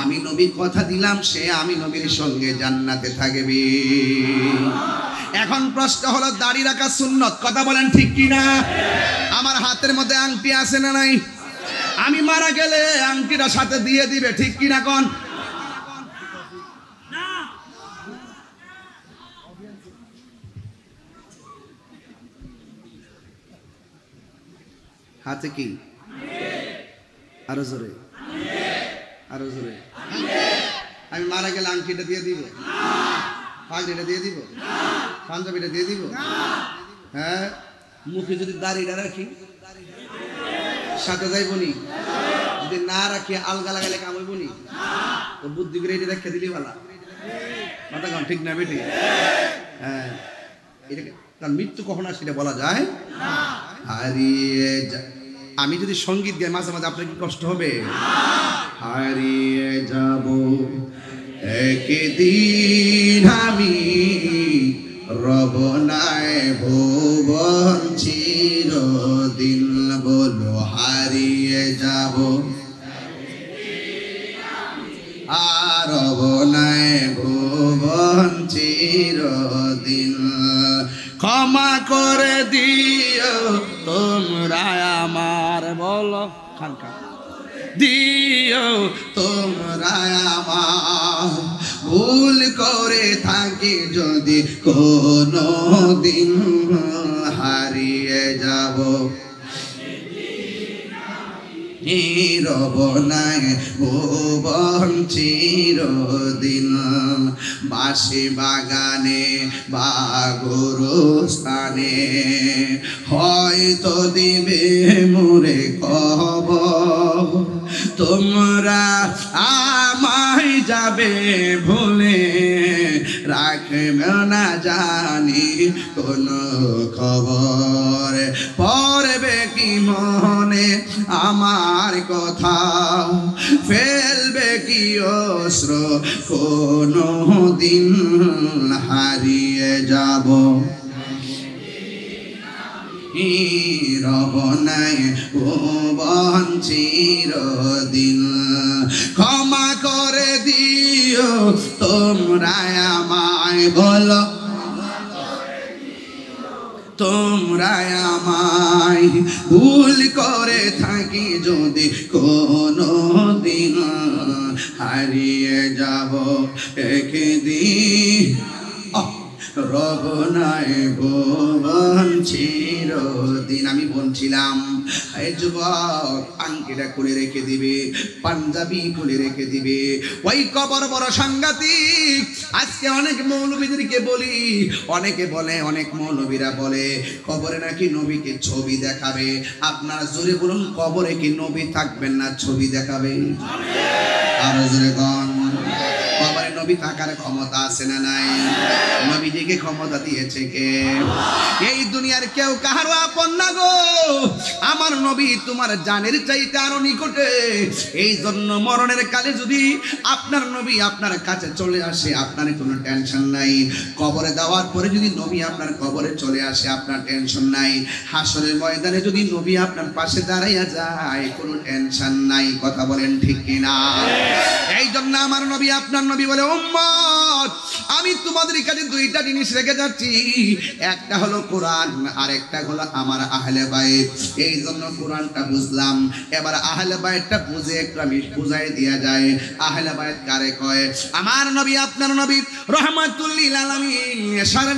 আমি নবী কথা দিলাম সে আমি নবীর সঙ্গে জান্নাতে থাকবে। এখন প্রশ্ন হলো দাড়ি রাখা সুন্নত, কথা বলেন ঠিক কি না? আমার হাতের মধ্যে আংটি আছে না নাই? আমি মারা গেলে আংটিটা সাথে দিয়ে দিবে, ঠিক কি না? কোন হাতে কি? আরো জোরে, আরো জোরে। আমি মারা গেলে আংটিটা দিয়ে দিব, পাগড়িটা দিয়ে দিব, পাঞ্জাবিটা দিয়ে দিব? হ্যাঁ, মুখে যদি দাড়িটা রাখি সাথে যাইব নি? যদি না রাখি আলগা লাগাইলে কাম হইব নি? তো বুদ্ধি করে এটা রেখে দিলি ভালা, মাথা কাম ঠিক না বেটি? হ্যাঁ, এটা তার মৃত্যু কখন আসে সেটা বলা যায়? হারিয়ে আমি যদি সঙ্গীত গাই মাঝে মাঝে আপনার কি কষ্ট হবে? হারিয়ে যাব একদিন আমি রব নাই ভুবন চিরদিন, বলো হারিয়ে যাব আর রব নাই ভুবন চিরদিন। ক্ষমা করে দিও তোমরা আমার, বলো খানকা দিও তোমরা আমার, ভুল করে থাকি যদি কোনো দিন হারিয়ে যাব নীরব নাই ভুবন চিরদিন। বাঁশি বাগানে বা গোরস্থানে হয়তো দিবে মোরে কবর, তোমরা আমায় যাবে ভুলে রাখবে না জানি কোনো খবর। পড়বে কি মনে আমার কথা, ফেলবে কি অস্ত্র কোনো দিন হারিয়ে যাব রব নাই ভুবন চিরদিন। ক্ষমা করে দিও তোমরা আমায়, বলো তোমরা আমায়, ভুল করে থাকি যদি কোনো দিন হারিয়ে যাব একদিন রব নাই ভুবন চিরদিন। আমি বলছিলাম এই যুবক আংটিটা খুলে রেখে দিবে, পাঞ্জাবি খুলে রেখে দিবে, ওই কবর বড় সাংঘাতিক। আজকে অনেক মৌলবীদেরকে বলি, অনেকে বলে, অনেক মৌলবীরা বলে কবরে নাকি নবীকে ছবি দেখাবে। আপনারা জোরে বলুন, কবরে কি নবী থাকবেন না ছবি দেখাবে? আরো জোরে কোন, কবরে নবী থাকার ক্ষমতা আছে না নাই? নবীজিকে ক্ষমতা দিয়েছে কে? এই দুনিয়ার কেউ কাহারও আপন না গো। আমার নবী তোমার জানের চাইতে আরো নিকটে। এই জন্য মরণের কালে যদি আপনার নবী আপনার কাছে চলে আসে আপনার কোনো টেনশন নাই। কবরে দেওয়ার পরে যদি নবী আপনার কবরে চলে আসে আপনার টেনশন নাই। হাসরের ময়দানে যদি নবী আপনার পাশে দাঁড়াইয়া যায় কোনো টেনশন নাই। কথা বলেন ঠিক কিনা? এই জন্য আমার নবী আপনার নবী বলে, উম্মত আমি তোমাদের কাছে দুইটা জিনিস রেখে যাচ্ছি, একটা হলো কোরআন আর একটা হলো আমার আহলে বাইত। এই জন্য কোরআনটা বুঝলাম, এবার আহলে বাইতটা বুঝে একটু আমি বুঝাই দিয়া যায়। আহলে বাইত কারে কয়? আমার নবী আপনার নবী রহমাতুল লিল আলামিন এশার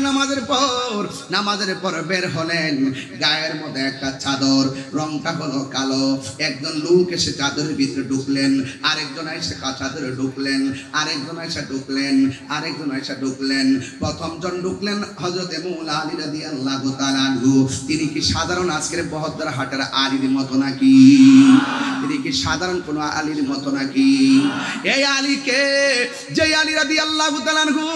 নামাজের পর বের হলেন, গায়ের মধ্যে একটা চাদর, রংটা হলো কালো। একজন লোক এসে চাদরের ভিতরে ঢুকলেন, আরেকজন এসে চাদরে ঢুকলেন, আরেকজন এসে ঢুকলেন, আরেকজন এসে আয়েশা ঢুকলেন। প্রথম জন ঢুকলেন হযরতে মাওলা আলী রাদিয়াল্লাহু তাআলা আনহু। তিনি কি সাধারণ আজকের বহদ্দার হাটের আলীর মতো নাকি? তিনি কি সাধারণ কোন আলীর মতো নাকি? এই আলীকে, যে আলী রাদিয়াল্লাহু তাআলা আনহু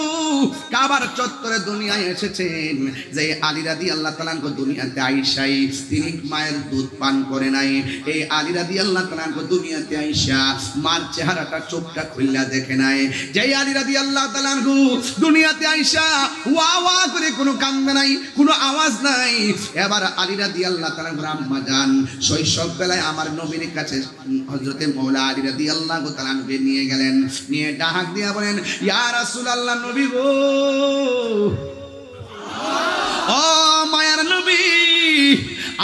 কাবার চত্বরে দুনিয়ায় এসেছেন, যে আলী রাদিয়াল্লাহু তাআলা আনহু দুনিয়াতে আইসাই তিনি মায়ের দুধ পান করে নাই। এই আলী রাদিয়াল্লাহু তাআলা আনহু দুনিয়াতে আইসা মার চেহারাটা চোখটা খুললা দেখে নাই। যে আলী রাদিয়াল্লাহু তাআলা আনহু দুনিয়াতে আইসা ওয়া ওয়া করে কোনো কান্দে নাই, কোনো আওয়াজ নাই। এবার আলী রাদিয়াল্লাহু তাআলা আনহু আম্মা জান শৈশব বেলায় আমার নবীর কাছে হযরতে মাওলা আলী রাদিয়াল্লাহু তাআলা আনহু নিয়ে গেলেন। নিয়ে ডাক দিয়া বলেন, ইয়া রাসূলুল্লাহ, নবী গো, ও মায়ার নবী,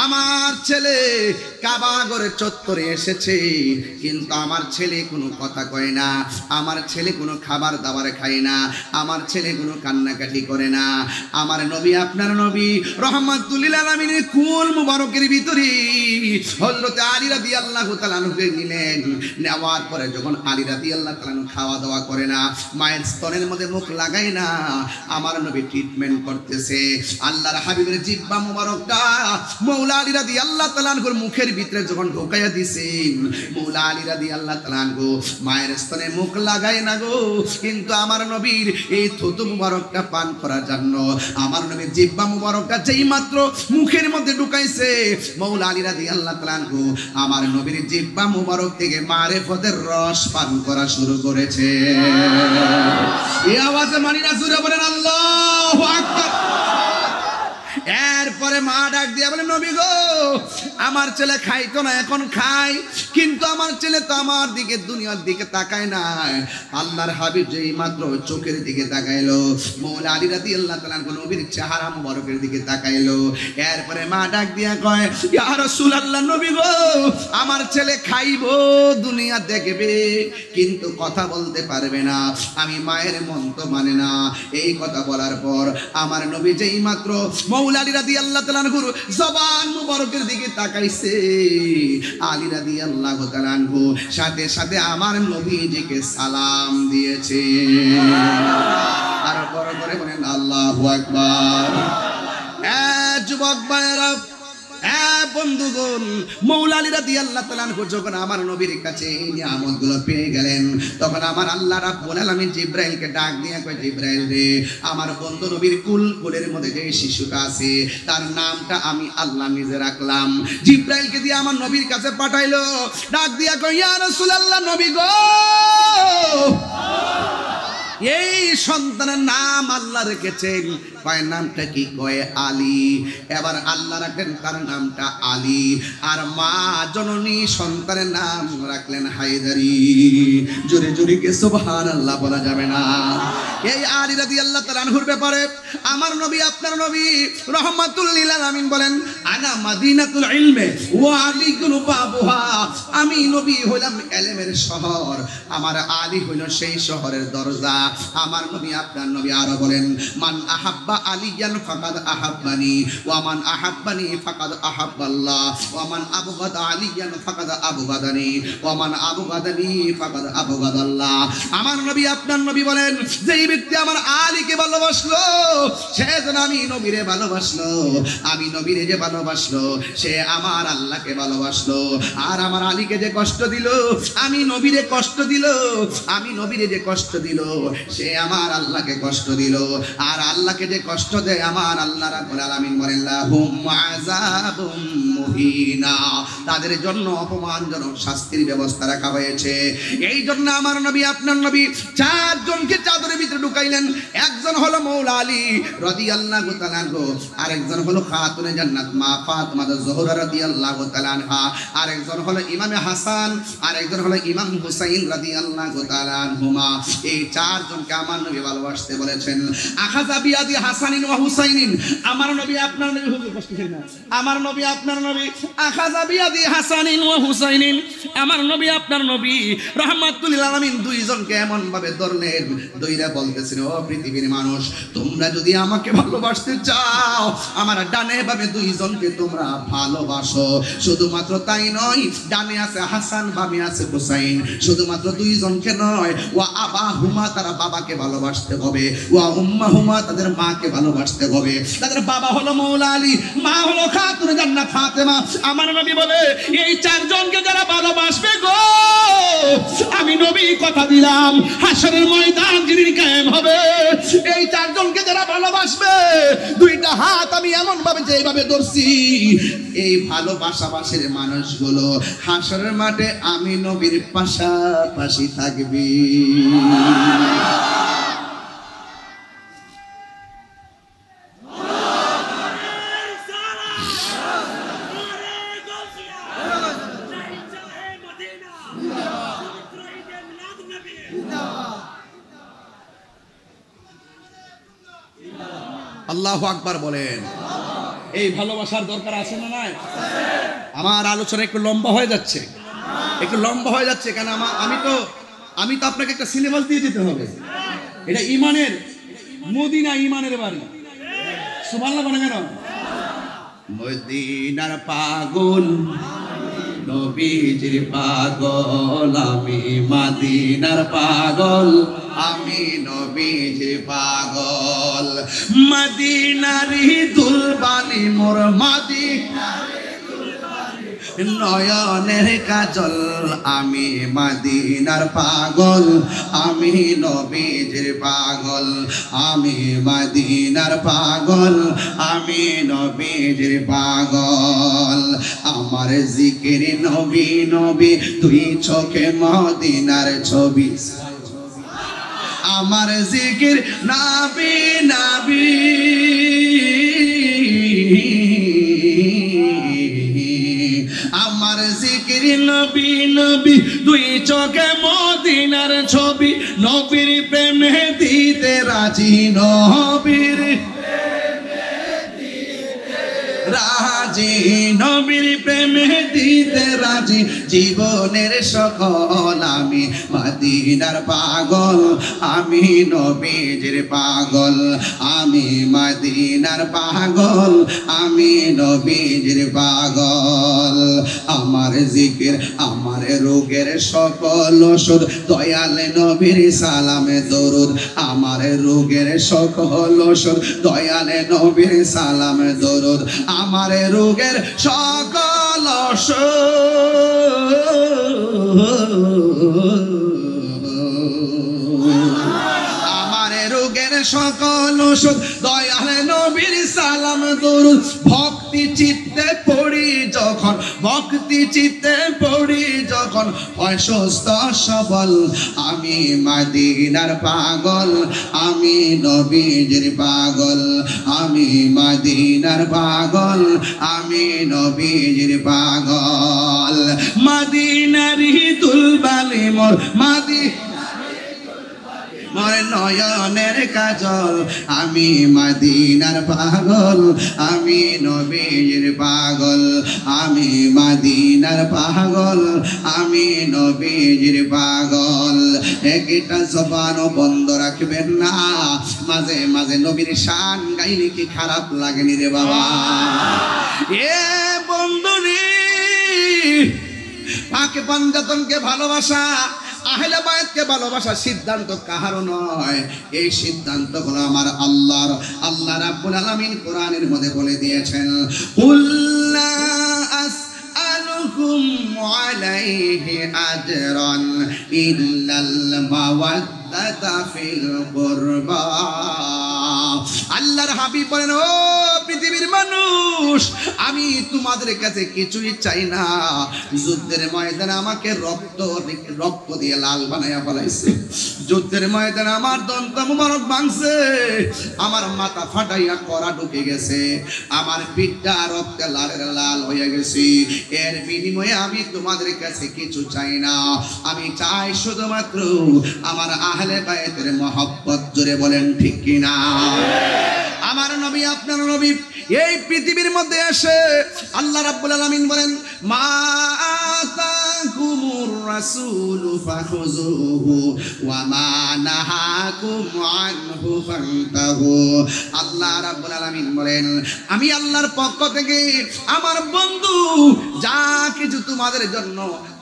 আমার ছেলে কাবা ঘরে চত্বরে এসেছে, কিন্তু আমার ছেলে কোনো কথা কয় না, আমার ছেলে কোনো খাবার দাবার খায় না, আমার ছেলে কোনো কান্নাকাটি করে না। আমার নবী, আপনার নবী রহমাতুল লিল আলামিনের কুল মুবারকের ভিতরে হযরত আলী রাদিয়াল্লাহু তাআলা আনহুকে নিলেন। নেওয়ার পরে যখন আলী রাদিয়াল্লাহু তাআলা আনহু খাওয়া দাওয়া করে না, মায়ের স্তনের মধ্যে মুখ লাগায় না, আমার নবী ট্রিটমেন্ট করতেছে। আল্লাহর হাবিবের জিহ্বা মুবারকটা মাওলা আলী রাদিয়াল্লাহু তাআলা আনহুর মুখের ভিতরে যখন ঢোকাইয়া দিছেন, মাওলা আলী রাদিয়াল্লাহু তাআলা আনহু মায়ের স্তনে মুখ লাগায় না গো, কিন্তু আমার নবীর এই থুতু মুবারকটা পান করার জন্য আমার নবীর জিহ্বা মুবারকটা যেই মাত্র মুখের মধ্যে ঢুকাইছে, মাওলা আলী রাদিয়াল্লাহু তাআলা আনহু আমার নবীর জিহ্বা মুবারক থেকে মারিফতের রস পান করা শুরু করেছে। এই আওয়াজে মানি না, জোরে বলেন আল্লাহু আকবার। এরপরে মা ডাক দিয়া বলে, নবী গো, আমার ছেলে খাইতো না, এখন খায়, কিন্তু আমার ছেলে তো আমার দিকে, দুনিয়ার দিকে তাকায় না। আল্লাহর হাবিব যেই মাত্র চোখের দিকে তাকাইলো, মাওলা আলী রাদিয়াল্লাহু তাআলা আনহু নবীর চেহারা মুবারকের দিকে তাকাইলো। এরপরে মা ডাক দিয়া কয়, ইয়া রাসূলুল্লাহ, নবী গো, আমার ছেলে খাইবো, দুনিয়া দেখবে, কিন্তু কথা বলতে পারবে না, আমি মায়ের মন তো মানে না। এই কথা বলার পর আমার নবী যেই মাত্র মাওলা আলী রাদিয়াল্লাহু তাআলা আনহুর জবান মুবারকের দিকে তাকাইছে, আলী রাদিয়াল্লাহু তাআলা আনহু সাথে সাথে আমার নবীজিকে সালাম দিয়েছে। আর বড় করে বলেন আল্লাহু আকবার। যুবক ভাইরা, বন্ধুগণ, মাওলা আলী রাদিয়াল্লাহু তাআলা আনহু যখন আমার নবীর কাছে এই নিয়ামতগুলো পেয়ে গেলেন, তখন আমার আল্লাহ রাব্বুল আলামিন জিবরাইলকে ডাক দিয়ে কয়, জিবরাইল রে, আমার বন্ধু নবীর কুলের মধ্যে যে শিশুটা আছে তার নামটা আমি আল্লাহ নিজে রাখলাম। জিবরাইলকে দিয়ে আমার নবীর কাছে পাঠাইলো, ডাক দিয়া কয়, ইয়া রাসূলুল্লাহ, নবী গো, এই সন্তানের নাম আল্লাহ রেখেছেন। কয় নামটা কি? কয় আলী। এবার আল্লাহ রাখলেন তার নামটা আলী, আর মা জননী সন্তানের নাম রাখলেন হায়দারি। জোরে জোরে কে সুবহানাল্লাহ বলা যাবে না? এই আলী রাদিয়াল্লাহু তাআলা আনহুর ব্যাপারে আমার নবী, আপনার নবী রাহমাতুল লিল আলামিন বলেন, আনা মাদিনাতুল ইলমে ওয়া আলীকুল বাবুহা, আমি নবী হইলাম ইলমের শহর, আমার আলী হইল সেই শহরের দরজা। আমার নবী, আপনার নবী আরো বলেন, মান আহাব্বা আলিয়ান ফাকাদ আহাব্বানি ওয়া মান আহাব্বানি ফাকাদ আহাব্বাল্লাহ ওয়া মান আবগাদা আলিয়ান ফাকাদ আবগাদানি ওয়া মান আবগাদানি ফাকাদ আবগাদাল্লাহ। আমার নবী, আপনার নবী বলেন, যেই ব্যক্তি আমার আলীকে ভালোবাসলো সে যেন আমি নবীরে ভালোবাসলো, আমি নবীরে যে ভালোবাসলো সে আমার আল্লাহকে ভালোবাসলো। আর আমার আলীকে যে কষ্ট দিল, আমি নবীরে কষ্ট দিল, আমি নবীরে যে কষ্ট দিল সে আমার আল্লাহকে কষ্ট দিল। আর আল্লাহকে যে কষ্ট দেয় আমার আল্লাহ রাব্বুল আলামিন বলেন, লাহুম আযাবুম মুহিনা, তাদের জন্য অপমানজনক শাস্তির ব্যবস্থা রাখা হয়েছে। এই জন্য আমার নবী, আপনার নবী চারজনকে চাদরের ভিতরে ঢুকাইলেন। একজন হলো মাওলা আলী রাদিয়াল্লাহু তাআলা আনহু, আরেকজন হলো খাতুনে জান্নাত মা ফাতিমা যোহরা রাদিয়াল্লাহু তাআলা আনহা, আরেকজন হলো ইমাম হাসান, আরেকজন হলো ইমাম হুসাইন রাদিয়াল্লাহু তাআলা আনহুমা। এই চারজনকে আমার নবী ভালোবাসতে বলেছেন। আখাযা বিয়াদি হাসানিন ওয়া হুসাইনিন, আমার নবী, আপনার নবী, হুজুর কষ্ট করেন না, আমার নবী, আপনার নবী আখাযা বিয়াদি হাসানিন ওয়া হুসাইনিন, আমার নবী, আপনার নবী রাহমাতুল লিল আলামিন দুইজনকে এমন ভাবে ধরলেন, দইরা বলতেছেন, ও পৃথিবীর মানুষ, তোমরা যদি আমাকে ভালোবাসতে চাও আমার ডানে বামে দুইজনকে তোমরা ভালোবাসো। শুধুমাত্র তাই নয়, ডানে আছে হাসান বামে আছে হুসাইন, শুধুমাত্র দুইজনকে নয়, ওয়া আবাহুমা তারা বাবাকে ভালোবাসতে হবে, ওয়া উম্মাহুমা তাদের মাকে ভালোবাসতে হবে। তাদের বাবা হলো মৌলা আলী, মা হলো খাতুনে জান্নাত ফাতেমা। আমার নবী বলে এই চারজনকে যারা ভালোবাসবে গো, আমি নবী কথা দিলাম হাসরের ময়দান যিনি কায়েম হবে, এই চারজনকে যারা ভালোবাসবে দুইটা হাত আমি এমন ভাবে যে এইভাবে ধরছি, এই ভালোবাসাবাসের মানুষগুলো হাসরের মাঠে আমি নবীর পাশাপাশি থাকবে। আল্লাহু আকবার বলেন। এই ভালোবাসার দরকার আছে না নাই? আমার আলোচনা একটু লম্বা হয়ে যাচ্ছে, একটু লম্বা হয়ে যাচ্ছে কেন? আমি তো আপনাকে একটা সিলেবাস দিয়ে দিতে হবে। এটা ইমানের মদিনা, ইমানের বাড়ি। সুবহানাল্লাহ বলেন কেন? মদিনার পাগল নবীজির পাগল, আমি মদিনার পাগল, আমি নবীজির পাগল। মদিনারি দুলবালি মোর মদিনারি নয়নের কাজল, আমি মদিনার পাগল, আমি নবীজির পাগল, আমি মদিনার পাগল, আমি নবীজির পাগল। আমার জিকির নবী নবী, তুই চোখে মদিনার ছবি, আমার জিকির নবী নবী, আমার জিকির নবী নবী, দুই চোখে মদিনার ছবি, নবীর প্রেমে দিতে রাজি, নবীর রাজি, নবীর প্রেমে দিতে রাজি, জীবনের সকল আমি মদিনার পাগল, আমি নবীজির পাগল, আমি মদিনার পাগল, আমি নবীজির পাগল। আমার জিকির আমার রোগের সকল ওষুধ, দয়াল নবীর সালামে দরুদ, আমার রোগের সকল ওষুধ, দয়াল নবীর সালামে দরুদ, আমার রোগের সকল আমার রোগের সকল ওষুধ, দয়াল নবীর সালাম দরুদ। ভক্তি চিত্তে পড়ি যখন, ভক্তি চিত্তে পড়ি যখন, হয় সুস্থ সবল, আমি মদিনার পাগল, আমি নবীজির পাগল, আমি মদিনার পাগল, আমি নবীজির পাগল। মদিনারি দুলবালি মোর মোর নয়নের কাজল, আমি মদিনার পাগল, আমি নবীর পাগল, আমি মদিনার পাগল, আমি নবীর পাগল। একটা জবানও বন্ধ রাখবেন না, মাঝে মাঝে নবীর শান গাইলে কি খারাপ লাগেনি রে বাবা? এ বন্ধুরে, পাকে পাঞ্জাতনকে ভালোবাসা, আহলে বায়াতকে ভালোবাসা সিদ্ধান্ত কাহারও নয়, এই সিদ্ধান্ত হলো আমার আল্লাহর। আল্লাহ রাব্বুল আলামিন কোরআনের মধ্যে বলে দিয়েছেন, কুল্লা আসআলুকুম আলাইহি আজরান ইল্লাল মাওয়াদ্দাতা ফিল কুরবা। আল্লাহর হাবিব বলেন, ও পৃথিবীর মানুষ, আমি তোমাদের কাছে কিছুই চাই না। যুদ্ধের ময়দানে আমাকে রক্ত দিয়ে লাল বানাইয়া ফেলাইছে, যুদ্ধের ময়দানে আমার দন্ত মুবারক ভাঙছে, আমার মাথা ফাটাইয়া কড়া ঢুকে গেছে, আমার পিঠটা রক্তে লাল হয়ে গেছে। এর বিনিময়ে আমি তোমাদের কাছে কিছু চাই না, আমি চাই শুধুমাত্র আমার আহলে বায়াতের মহব্বত। জোরে বলেন ঠিক কিনা? আমার নবী, আপনার নবী এই পৃথিবীর মধ্যে এসে আল্লাহ রাব্বুল আলামিন বলেন, মা আতাকুমুর রাসূলু ফাখুযুহু ওয়া মা নাহাকুম আনহু ফান্তাহু। আল্লাহ রাব্বুল আলামিন বলেন, আমি আল্লাহর পক্ষ থেকে আমার বন্ধু যা কিছু তোমাদের জন্য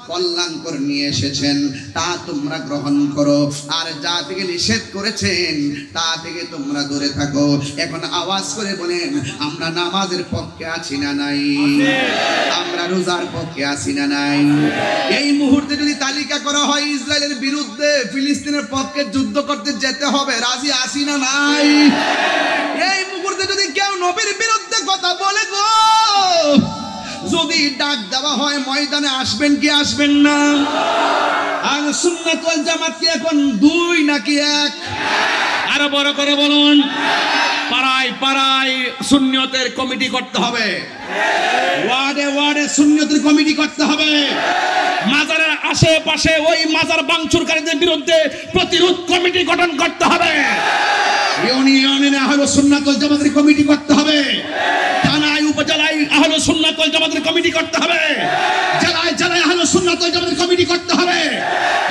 কল্যাণকর নিয়ে এসেছেন তা তোমরা গ্রহণ করো, আর যা থেকে নিষেধ করেছেন তা থেকে তোমরা দূরে থাকো। এখন আওয়াজ করে বলেন, আমরা নামাজের পক্ষে আছি না নাই? আমরা রোজার পক্ষে আছি না নাই? এই মুহূর্তে যদি তালিকা করা হয় ইসরায়েলের বিরুদ্ধে ফিলিস্তিনের পক্ষে যুদ্ধ করতে যেতে হবে, রাজি আছি না নাই? এই মুহূর্তে যদি কেউ নবীর বিরুদ্ধে কথা বলে গো, যদি ডাক দেওয়া হয় ময়দানে আসবেন কি আসবেন না? আর সুন্নাত ওয়াল জামাত কি এখন দুই নাকি এক? আরো বড় করে বলুন। পাড়ায় পাড়ায় সুন্নিয়তের কমিটি করতে হবে, ওয়ার্ডে ওয়ার্ডে সুন্নিয়তের কমিটি করতে হবে। মাজারের আশেপাশে ওই মাজার ভাঙচুরকারীদের বিরুদ্ধে প্রতিরোধ কমিটি গঠন করতে হবে। ইউনিয়নে আহলে সুন্নাত ওয়াল জামাতের কমিটি করতে হবে। থানায় উপজেলায় আহলে সুন্নাত ওয়াল জামাতের কমিটি করতে হবে। জেলায় জেলায় আহলে সুন্নাত ওয়াল জামাতের কমিটি করতে হবে।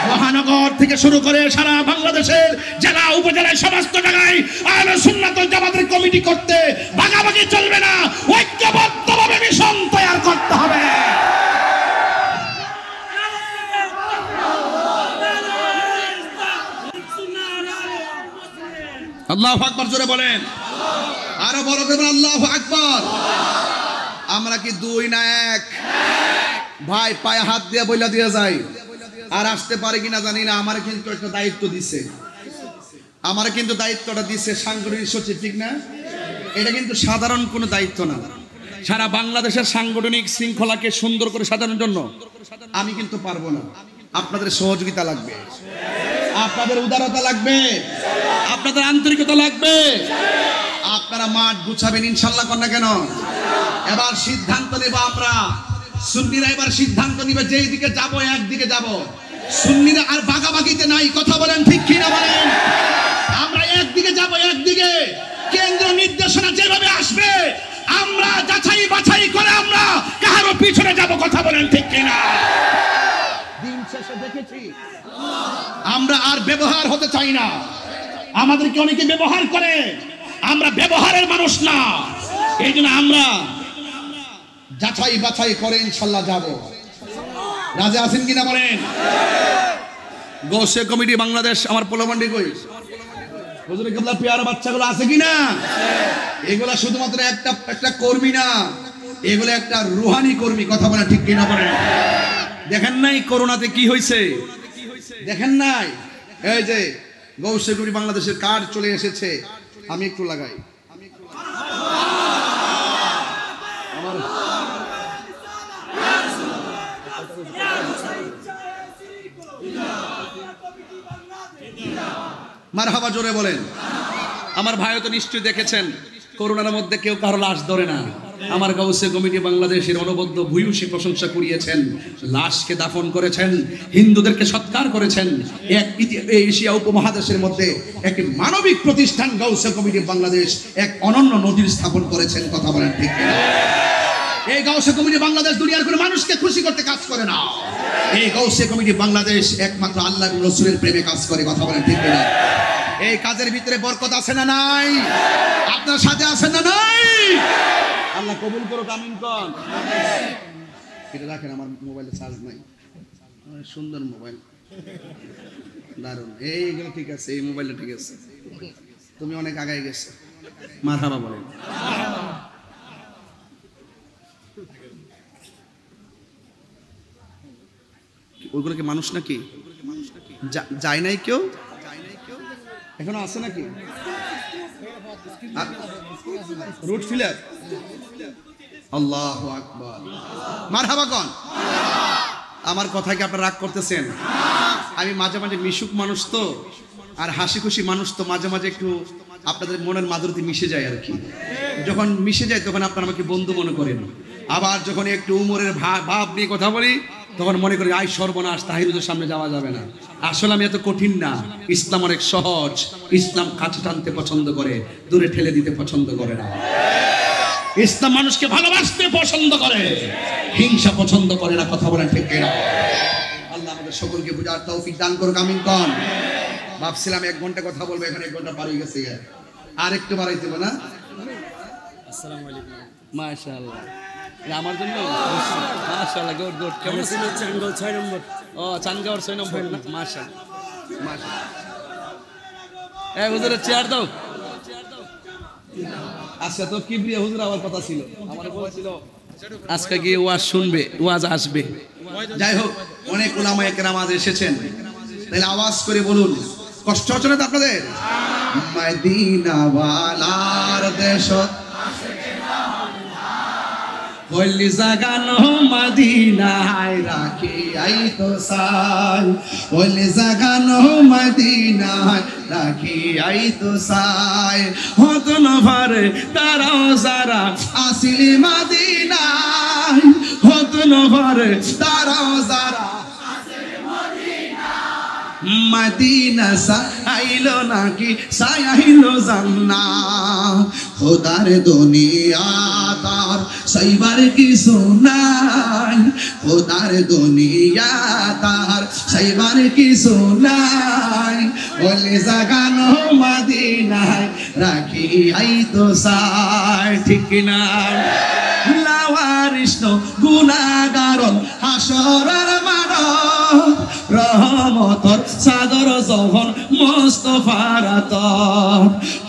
মহানগর থেকে শুরু করে সারা বাংলাদেশের জেলা উপজেলায় সমস্ত জায়গায় আহলে সুন্নাত ওয়াল জামাতের কমিটি করতে ভাগাভাগি চলবে না, ঐক্যবদ্ধভাবে মিশন তৈরি করতে হবে। আল্লাহু আকবার জোরে বলেন, আরো বড় করে বলেন আল্লাহু আকবার। আমরা কি দুই না এক? ভাই পায়ে হাত দিয়ে বইলা দিয়ে যাই, আর আসতে পারে কিনা জানি না। আমার কিন্তু একটা দায়িত্ব দিছে, আমার কিন্তু দায়িত্বটা দিছে সাংগঠনিক সচিব, ঠিক না? এটা কিন্তু সাধারণ কোনো দায়িত্ব না। সারা বাংলাদেশের সাংগঠনিক শৃঙ্খলাকে সুন্দর করে সাজানোর জন্য আমি কিন্তু পারবো না। আপনাদের সহযোগিতা লাগবে, আপনাদের উদারতা লাগবে, আপনাদের আন্তরিকতা লাগবে। আপনারা মাঠ গুছাবেন ইনশাআল্লাহ, কর না কেন? এবার সিদ্ধান্ত নেব আমরা, সুন্নিরা এবার সিদ্ধান্ত নিবে যেই দিকে যাব একদিকে যাব। সুন্নিরা আর ভাগাভাগিতে নাই, কথা বলেন ঠিক কিনা বলেন? আমরা একদিকে যাব, একদিকে। কেন্দ্র নির্দেশনা যেভাবে আসবে আমরা যাচাই বাছাই করে আমরা কারো পিছনে যাব, কথা বলেন ঠিক কিনা? দিন শেষে দেখেছি আমরা আর ব্যবহার হতে চাই না। আমাদেরকে অনেকে ব্যবহার করে, আমরা ব্যবহারের মানুষ না। এই জন্য আমরা যাচাই বাছাই করে ইনশাল্লাহ যাব। রাজি আছেন কিনা বলেন? গৌসে কমিটি বাংলাদেশ আমার পোলামান্ডি কই হুজুরে কেবলা পেয়ারা বাচ্চাগুলো আছে কিনা? এগুলা শুধুমাত্র একটা কর্মী না, এগুলো একটা রুহানি কর্মী, কথা বলেন ঠিক কিনা বলেন? দেখেন নাই করোনাতে কি হয়েছে? দেখেন নাই? এই যে গৌসে কমিটি বাংলাদেশের কার্ড চলে এসেছে, আমি একটু লাগাই। আমার মারহাবা জোরে বলেন। আমার ভাইও তো নিশ্চয়ই দেখেছেন করোনার মধ্যে কেউ কারো লাশ ধরে না। আমার গৌসে কমিটি বাংলাদেশের অনবদ্য ভূয়সী প্রশংসা কুড়িয়েছেন, লাশকে দাফন করেছেন, হিন্দুদেরকে সৎকার করেছেন। এশিয়া উপমহাদেশের মধ্যে একটি মানবিক প্রতিষ্ঠান গৌসে কমিটি বাংলাদেশ এক অনন্য নজির স্থাপন করেছেন, কথা বলেন ঠিক কিনা? এই গৌসে কমিটি বাংলাদেশ দুনিয়ার কোনো মানুষকে খুশি করতে কাজ করে না। এই গৌসে কমিটি বাংলাদেশ একমাত্র আল্লাহ এবং রাসূলের প্রেমে কাজ করে, কথা বলেন ঠিক কিনা? এই কাজের ভিতরে বরকত আছে না নাই? আপনার সাথে আছেন না নাই? আল্লাহ কবুল করুক, আমিন কোন। এটা রাখেন, আমার মোবাইলে চার্জ নাই। সুন্দর মোবাইল, দারুণ। এইগুলো ঠিক আছে, এই মোবাইলটা ঠিক আছে। তুমি অনেক আগায় গেছো, মারহাবা বলেন। ওইগুলো কি মানুষ নাকি? যায় নাই কেউ? এখনো আছে নাকি? রুট ফিলার। আল্লাহু আকবার, মারহাবা কোন। আমার কথা কি আপনারা রাগ করতেছেন? আমি মাঝে মাঝে মিশুক মানুষ তো, আর হাসি খুশি মানুষ তো, মাঝে মাঝে একটু আপনাদের মনের মাধুরীতে মিশে যায় আর কি। যখন মিশে যায় তখন আপনারা আমাকে বন্ধু মনে করেন। আবার যখন একটু উমরের ভাব নিয়ে কথা বলি তখন মনে করি আই সর্বনাশ, তাহিরুদের সামনে যাওয়া যাবে না। আসলে আমি এত কঠিন না, ইসলাম অনেক সহজ। ইসলাম কাছে টানতে পছন্দ করে, দূরে ঠেলে দিতে পছন্দ করে না। ইসলাম মানুষকে ভালোবাসতে পছন্দ করে, হিংসা পছন্দ করে না, কথা বলেন ঠিক কিনা? আমাদের সকলকে বুঝার তৌফিক দান করুক, আমিন কোন। ভাবছিলাম 1 ঘন্টা কথা বলবো, এখানে 1 ঘন্টা পার হয়ে গেছে, আর একটু বাড়াইতে হবে না? আসসালামু আলাইকুম। মাশাআল্লাহ, আমার জন্য মাশাআল্লাহ, গুড গুড। কেমন আছেন? চানগাঁও 6 নম্বর। ও, চানগাঁওর 6 নম্বর না? মাশাআল্লাহ মাশাআল্লাহ। হুজুরের চেয়ার দাও। আচ্ছা, তো কিবরিয়া হুজুর আমার কথা ছিল, আমার বলছিল আজকে গিয়ে ওয়াজ শুনবে, ওয়াজ আসবে। যাই হোক, অনেক উলামায়ে কেরাম আজ এসেছেন, তাহলে আওয়াজ করে বলুন, কষ্ট হচ্ছে না তো আপনাদের? মদিনা ওয়ালার দেশ হইলি জাগানো মদিনায় রাখি আই তো সাই, হইলি জাগানো মদিনায় রাখি আই তো সাই, হতন ভরে তারাও যারা আসিলি মদিনায়, হতন ভরে তারাও যারা মদিনা সাইলো নাকি সাইলো জান্নাত, খোদার দুনিয়া তার সাইবার কিছু নাই, খোদার দুনিয়া তার সাইবার কিছু নাই, বলে জাগানো মদিনায় রাখি আই তো সাই, ঠিক না? লাওয়ারিষ্ণ গুনাহগারন হাসরের মাঠ, রহমতর সাদর যখন মুস্তাফার আতর,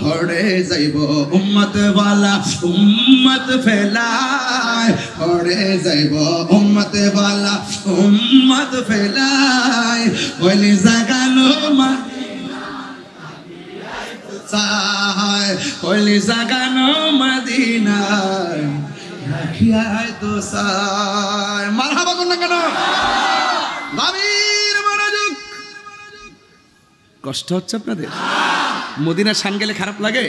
হড়ে যাইব উম্মত ওয়ালা উম্মত ফেলায়, হড়ে যাইব উম্মত ওয়ালা উম্মত ফেলায়, ওইলি জাগানো সায়, ওইলি জাগানো মদিনায় রাখিয়া তো সায়। মারহাবা করুন না কেন? গভীর মনোযোগ। কষ্ট হচ্ছে আপনাদের? মদিনার শান গেলে খারাপ লাগে?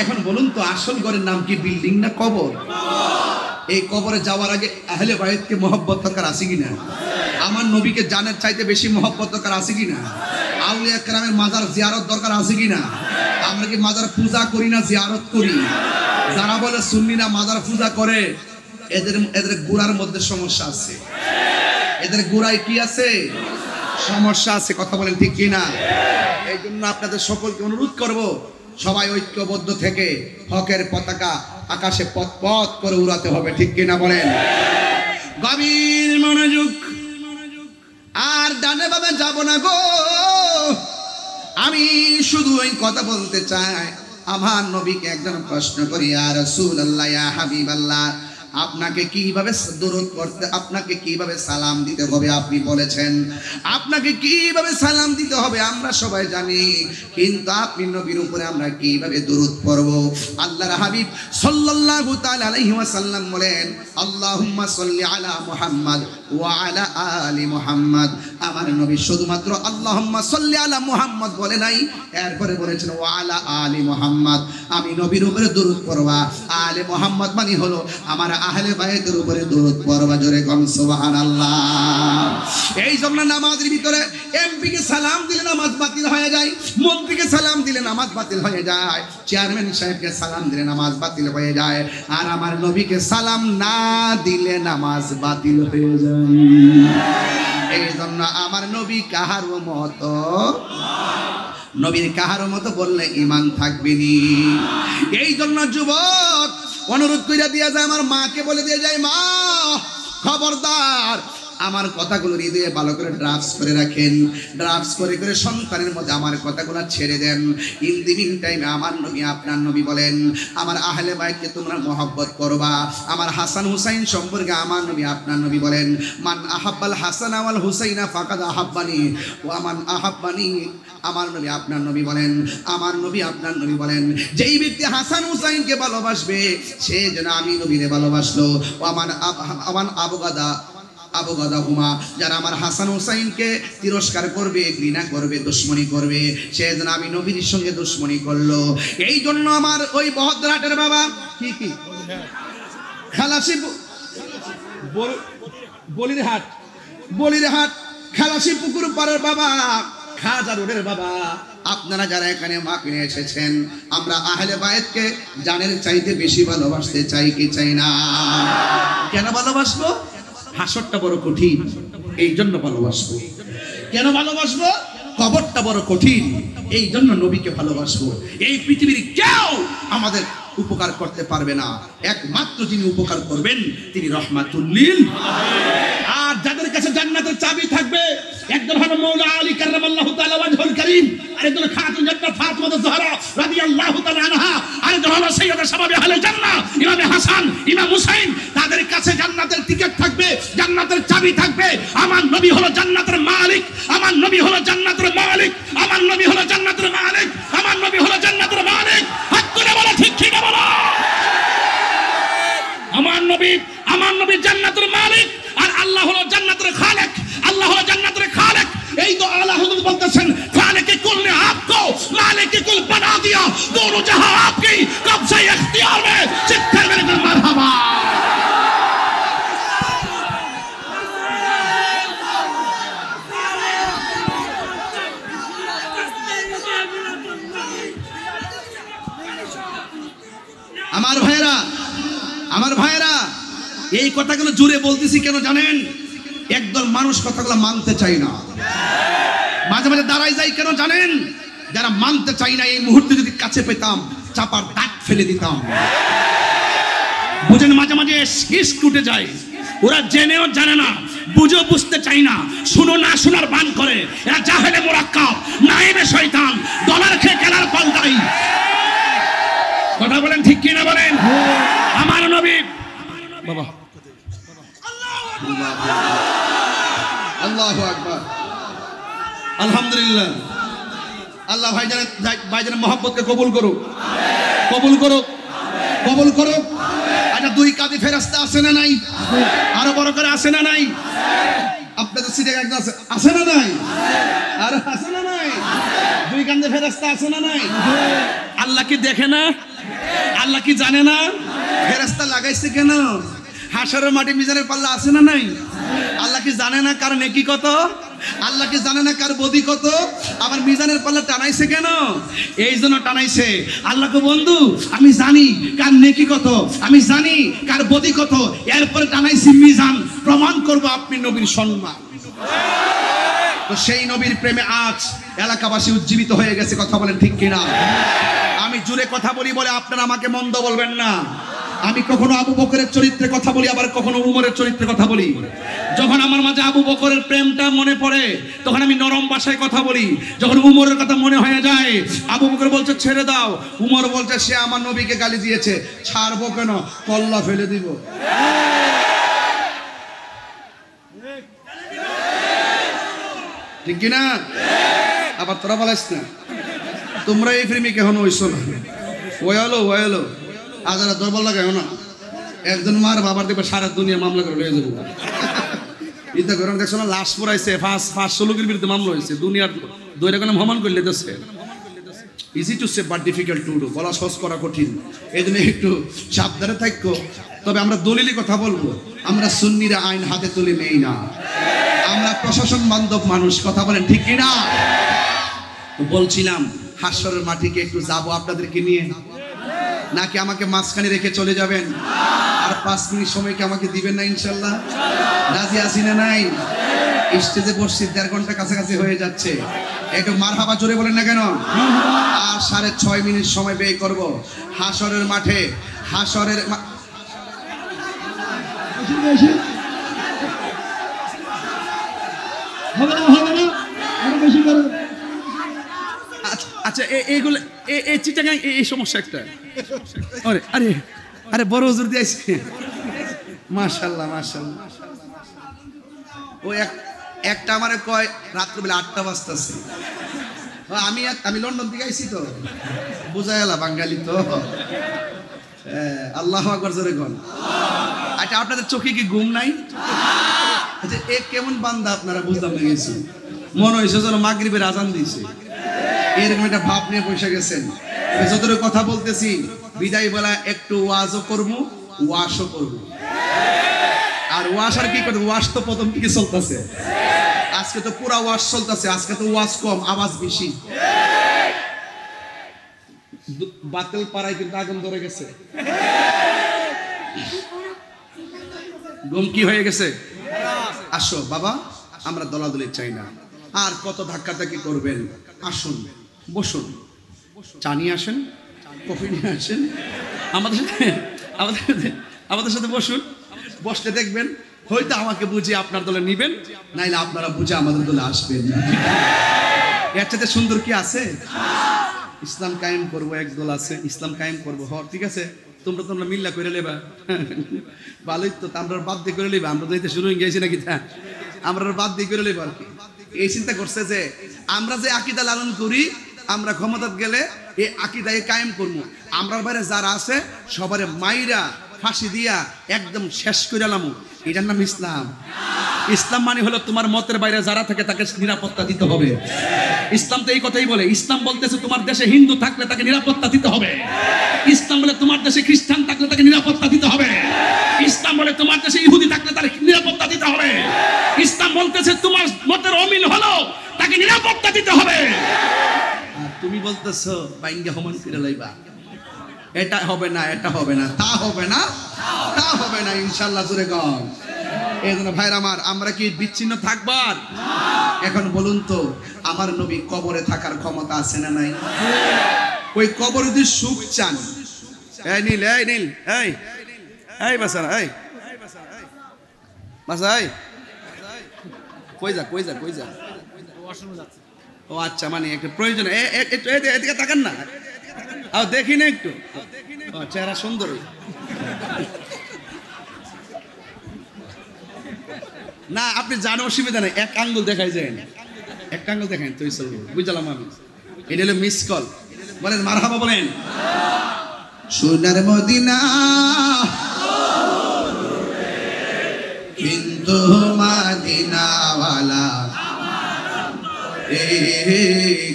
এখন বলুন তো, আসল ঘরের নাম কি, বিল্ডিং না কবর? এই কবরে যাওয়ার আগে আহলে বায়তকে মহব্বত দরকার আছে কিনা? আমার নবীকে জানের চাইতে বেশি মহব্বত দরকার আছে কিনা? আউলিয়া কেরামের মাজার জিয়ারত দরকার আছে কিনা? আমরা কি মাজার পূজা করি না, জিয়ারত করি? যারা বলে সুন্নিরা মাজার পূজা করে, এদের গোড়ার মধ্যে সমস্যা আছে, এদের গোড়ায় কি আছে? সমস্যা আছে। কথা বলেন ঠিক কিনা? এই জন্য আপনাদের সকলকে অনুরোধ করব, সবাই ঐক্যবদ্ধ থেকে হকের পতাকা আকাশে পথ পথ করে উড়াতে হবে, ঠিক কিনা বলেন? গভীর মনোযোগ। আর ডানে বামে যাব না গো, আমি শুধু ওই কথা বলতে চাই। আমার নবীকে একজন প্রশ্ন করি, ইয়া রাসূলুল্লাহ, ইয়া হাবিবাল্লাহ, আপনাকে কিভাবে দরুদ পড়তে, আপনাকে কিভাবে সালাম দিতে হবে আপনি বলেছেন, আপনাকে কিভাবে সালাম দিতে হবে আমরা সবাই জানি, কিন্তু আপনি নবীর উপরে আমরা কিভাবে দরুদ পড়ব? আল্লাহর হাবিব সাল্লাল্লাহু তাআলা আলাইহি ওয়াসাল্লাম বলেন, আল্লাহুম্মা সাল্লি আলা মুহাম্মাদ ওয়া আলা আলি মুহাম্মাদ। আমার নবী শুধুমাত্র আল্লাহুম্মা সাল্লি আলা মুহাম্মাদ বলে নাই, এরপরে বলেছেন ওয়া আলা আলি মুহাম্মাদ। আমি নবীর উপরে দরুদ পড়বা, আলে মুহাম্মাদ মানে হলো আমার আহলে বাইতের উপরে দরুদ পড়বা। জোরে কোন সুবহানাল্লাহ। এই জন্য নামাজের ভিতরে এমপি কে সালাম দিলে নামাজ বাতিল হয়ে যায়, মন্ত্রীকে সালাম দিলে নামাজ বাতিল হয়ে যায়, চেয়ারম্যান সাহেবকে সালাম দিলে নামাজ বাতিল হয়ে যায়, আর আমার নবীকে সালাম না দিলে নামাজ বাতিল হয়ে যায়। এই জন্য আমার নবী কাহারও মতো, নবীর কাহারও মতো বললে ঈমান থাকবে নি। এই জন্য যুবক অনুরোধ কইরা দিয়া যায়, আমার মাকে বলে দিয়ে যায়, মা খবরদার আমার কথাগুলো হৃদয়ে ভালো করে ড্রাফটস করে রাখেন, ড্রাফটস করে করে সন্তানের মধ্যে আমার কথাগুলো ছেড়ে দেন। ইন দি মিন টাইমে আমার নবী, আপনার নবী বলেন, আমার আহলে বাইতকে তোমরা মহব্বত করবা। আমার হাসান হুসাইন সম্পর্কে আমার নবী, আপনার নবী বলেন, মান আহাব্বাল হাসান ওয়াল হুসাইনা ফাকাদ আহাব্বানি ওয়া মান আহাব্বানি। আমার নবী, আপনার নবী বলেন, আমার নবী, আপনার নবী বলেন, যেই ব্যক্তি হাসান হুসাইনকে ভালোবাসবে সে যেন আমি নবীরে ভালোবাসলো। ও আমার আবগাদা হুমা, যারা আমার হাসান হুসাইনকে তিরস্কার করবে, ঘৃণা করবে, দুশ্মনী করবে, সে যেন আমি নবীর সঙ্গে দুশ্মনী করলো। এই জন্য আমার ওই বহদ্রহাটের বাবা কি খালাসি বলির হাট খালাসি পুকুর পাড়ের বাবা, খাজা রোডের বাবা, আপনারা যারা এখানে মাহফিলে এসেছেন, আমরা আহলে বায়তকে জানের চাইতে বেশি ভালোবাসতে চাই কি চাই না? কেন ভালোবাসবো? হাসরটা বড় কঠিন, এই জন্য ভালোবাসবো। কেন ভালোবাসবো? কবরটা বড় কঠিন, এই জন্য নবীকে ভালোবাসবো। এই পৃথিবীর কেউ আমাদের উপকার করতে পারবে না, একমাত্র যিনি উপকার করবেন তিনি রহমাতুল লিল। আর যাদের কাছে জান্নাতের চাবি থাকবে, একজন হলো মাওলা আলী কাররামাল্লাহু তাআলা ওয়াজহুল কারীম, আরেকজন খাতুন জান্নাত ফাতিমা যাহরা রাদিয়াল্লাহু তাআলা আনহা, আরেকজন হলো সাইয়্যিদা শাবাবে আহলে জান্নাহ ইমাম হাসান ইমাম হুসাইন। তাদের কাছে জান্নাতের টিকিট থাকবে, জান্নাতের চাবি থাকবে। আমার নবী হলো জান্নাতের মালিক, আমার নবী হলো জান্নাতের মালিক, আমার নবী হলো জান্নাতের মালিক, আমার নবী হলো জান্নাতের মালিক। হাত তুলে বলো ঠিক কি না বলো? আমার নবী জান্নাতের মালিক, আর আল্লাহ হলো জান্নাতের খালেক, আল্লাহ হলো জান্নাতের খালেক। এই তো আলা হুজুর বলতেছেন, খালেক কুল ने आपको मालिक कुल बना दिया, दोनों जहां आपकी कब्ज़े इख्तियार में। चित्तर मेरे दिल मरहबा। আমার ভাইরা এই কথাগুলো জোরে বলতেছি কেন জানেন? একদল মানুষ কথাগুলো মানতে চায় না, মাঝে মাঝে দাঁড়াই যায় কেন জানেন? যারা মানতে চায় না, এই মুহূর্তে যদি কাছে পেতাম চাপার দাগ ফেলে দিতাম। বুঝেন, মাঝে মাঝে শীষ টুটে যায়। ওরা জেনেও জানে না, বুঝেও বুঝতে চায় না, শুনো না শোনার বান করে। এরা জাহেলে মুরাক্কাব, নাইবে শয়তান, ডলার খেয়ে কেনার পাল্টাই। কথা বলেন ঠিক কি না বলেন? আমার নবী বাবা আল্লাহু আকবার, আলহামদুলিল্লাহ। আল্লাহ ভাইজানের মহব্বতকে কবুল করুক, কবুল করুক, কবুল করুক। আচ্ছা, দুই কাঁধে ফেরেশতা আছে না নাই? আরো বড় করে আছে না নাই? আপনাদের সিটে একজন আছে না নাই? আর আছে না নাই? দুই কাঁধে ফেরেশতা আছে না নাই? আল্লাহ কি দেখে না? আল্লাহ কি জানে না? ফেরেশতা লাগাইছে কেন? হাসরের মাটি মিজানের পাল্লা আছে না নাই? আল্লাহ কি জানে না কার নেকি কত? আল্লাহ কি জানে না কার বদি কত? আবার মিজানের পাল্লা টানাইছে কেন? এই জন্য টানাইছে। আল্লাহকে বন্ধু আমি জানি কার নেকি কত, আমি জানি কার বদি কত, এরপরে টানাইছি মিজান, প্রমাণ করব আপনি নবীর সম্মান। তো সেই নবীর প্রেমে আজ এলাকাবাসী উজ্জীবিত হয়ে গেছে। কথা বলেন ঠিক কিনা? আমি জুড়ে কথা বলি বলে আপনারা আমাকে মন্দ বলবেন না। আমি কখনো আবু বকরের চরিত্রে কথা বলি, আবার কখনো উমরের চরিত্রে কথা বলি। যখন আমার মাঝে আবু বকরের প্রেমটা মনে পড়ে তখন আমি নরম ভাষায় কথা বলি। যখন উমরের কথা মনে হয়ে যায়, আবু বকর বলছে ছেড়ে দাও, উমর বলছে সে আমার নবীকে গালি দিয়েছে, ছাড়বো কেন, কল্লা ফেলে দিব। ঠিক কিনা? আবার তোরা বলাইস না, তোমরা এই প্রেমিক এখন হইছো না। ওয়ালো ওয়ালো আজারা দরবার লাগাও না। একজন মার বাবার দেখবে সারা দুনিয়া মামলা করে লয়ে যাবো। ইতা করে দেখছো না, লাশ পড়াইছে, 500 লোকের বিরুদ্ধে মামলা হয়েছে। দুনিয়ার দৈরা কোনো ভ্রমণ করলে দেশে easy to say but difficult to do, বলা সহজ করা কঠিন। এই জন্য একটু সাবধানে থাকো। তবে আমরা দলিলি কথা বলবো, আমরা সুন্নিরা আইন হাতে তুলে নেই না, আমরা প্রশাসন বান্ধব মানুষ। কথা বলেন ঠিক কিনা? বলছিলাম হাসরের মাটিকে একটু যাবো আপনাদেরকে নিয়ে, নাকি আমাকে মাঝখানে রেখে চলে যাবেন? আর 5 মিনিট সময় কি আমাকে দিবেন না? ইনশাল্লাহ রাজি আছি না নাই? স্টেজে বসছি 1.5 ঘন্টা কাছাকাছি হয়ে যাচ্ছে, একটু মারহাবা জোরে বলেন না কেন? আর 6.5 মিনিট সময় ব্যয় করব হাসরের মাঠে। হাসরের আচ্ছা, এইগুলো এই চিটাগাং এই সমস্যা একটা। আরে আরে আরে বড় হুজুর দিয়ে আসছে, মাশাআল্লাহ মাশাআল্লাহ। ও একটা আমারে কয় রাত্রিবেলা 8টা বাজতেছে। আমি লন্ডন থেকে আইছি তো, বুঝাই এলা বাঙালি তো। আল্লাহু আকবার জোরে কোন। আচ্ছা, আপনাদের চোখে কি ঘুম নাই? আচ্ছা, এ কেমন বান্দা আপনারা বুঝলাম না গেছি। মনে হয়েছে যেন মাগরিবের আজান দিয়েছে, এরকম একটা ভাব নিয়ে বসে গেছেন। যতটুকু কথা বলতেছি, বিদায় বেলা একটু ওয়াজও করবো, ওয়াশও করবো। আর ওয়াশ আর কি করবো? ওয়াশ তো প্রথম থেকে চলতেছে, আজকে তো পুরা ওয়াশ চলতেছে। আজকে তো ওয়াশ কম, আওয়াজ বেশি। বাতিল পাড়ায় কিন্তু আগুন ধরে গেছে। ঘুম কি হয়ে গেছে? আসো বাবা, আমরা দলাদলি চাই না, আর কত ধাক্কাধাক্কি করবেন? আসুন, বসুন, চা নিয়ে আসেন, কফি নিয়ে আসেন, আমাদের সাথে আমাদের সাথে বসুন। বসলে দেখবেন হয়তো আমাকে বুঝে আপনার দলে নিবেন, নাইলে আপনারা বুঝে আমাদের দলে আসবেন না। এর চাইতে সুন্দর কি আছে? ইসলাম কায়েম করবো, এক দল আছে ইসলাম কায়েম করবো। ঠিক আছে, তোমরা মিল্লা করে লেবা, ভালোই তো। আমরা বাদ দিয়ে করে লেবা, আমরা তো শুরু হয়ে গেছি নাকি? আমরা বাদ দিয়ে করে লেবা আর কি। এই চিন্তা করছে যে আমরা যে আকীদা লালন করি, আমরা ক্ষমতা গেলে এই আকীদায় কায়েম করবো। আমরার বাইরে যারা আছে সবারে মাইরা ফাঁসি দিয়া একদম শেষ করে এলাম। এটার নাম ইসলাম। ইসলাম মানে হলো তোমার মতের বাইরে যারা থাকে তাকে নিরাপত্তা দিতে হবে। ইসলাম তো এই কথাই বলে। ইসলাম বলতেছে তোমার দেশে হিন্দু থাকলে তাকে নিরাপত্তা দিতে হবে। ইসলাম বলে তোমার দেশে খ্রিস্টান থাকলে তাকে নিরাপত্তা দিতে হবে। ইসলাম বলে তোমার দেশে ইহুদি থাকলে তাকে নিরাপত্তা দিতে হবে। ইসলাম বলতেছে তোমার মতের অমিল হলো তাকে নিরাপত্তা দিতে হবে। আর তুমি বলতেছো বাইঙ্গা হমান ফিরে লইবা, এটা হবে না, এটা হবে না, তা হবে না, তা হবে না, ইনশাআল্লাহ জোরে কম। এই জন্য ভাইরা আমার, আমরা কি বিচ্ছিন্ন থাকবার? এখন বলুন তো, আমার নবী কবরে থাকার ক্ষমতা আছে না নাই? ওই কবরে যদি সুখ চান, এই নীল, এই নীল, এই এই বাসা, এই বাসা, এই কই যা, কই যা, কই যা? ও আচ্ছা, মানে একটু প্রয়োজন, একটু এদিকে তাকান না, দেখি না একটু, চেহারা সুন্দর। না আপনি জানো, অসুবিধা নেই, এক আঙ্গুল দেখাই যায় না, এক আঙ্গুল দেখেন তুই চলবো, বুঝলাম আমি। এটা হলো মিস কল। বলেন মারহাবা, বলেন সোনার মদিনা কিন্তু মাদিনাওয়ালা,